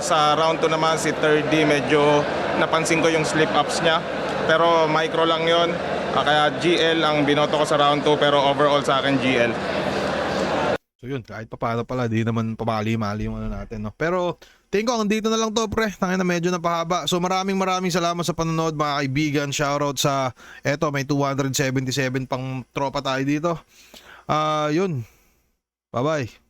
Sa round 2 naman si 3D medyo napansin ko yung slip-ups niya. Pero micro lang yon. Kaya GL ang binoto ko sa round 2 pero overall sa akin GL. So yun, kahit pa paano pala, di naman pamali-mali yung ano natin, no? Pero, tingin ko, hanggang dito na lang to, pre. Tangina, medyo napahaba. So maraming salamat sa panonood, mga kaibigan. Shoutout sa, eto, may 277 pang tropa tayo dito. Yun. Bye-bye.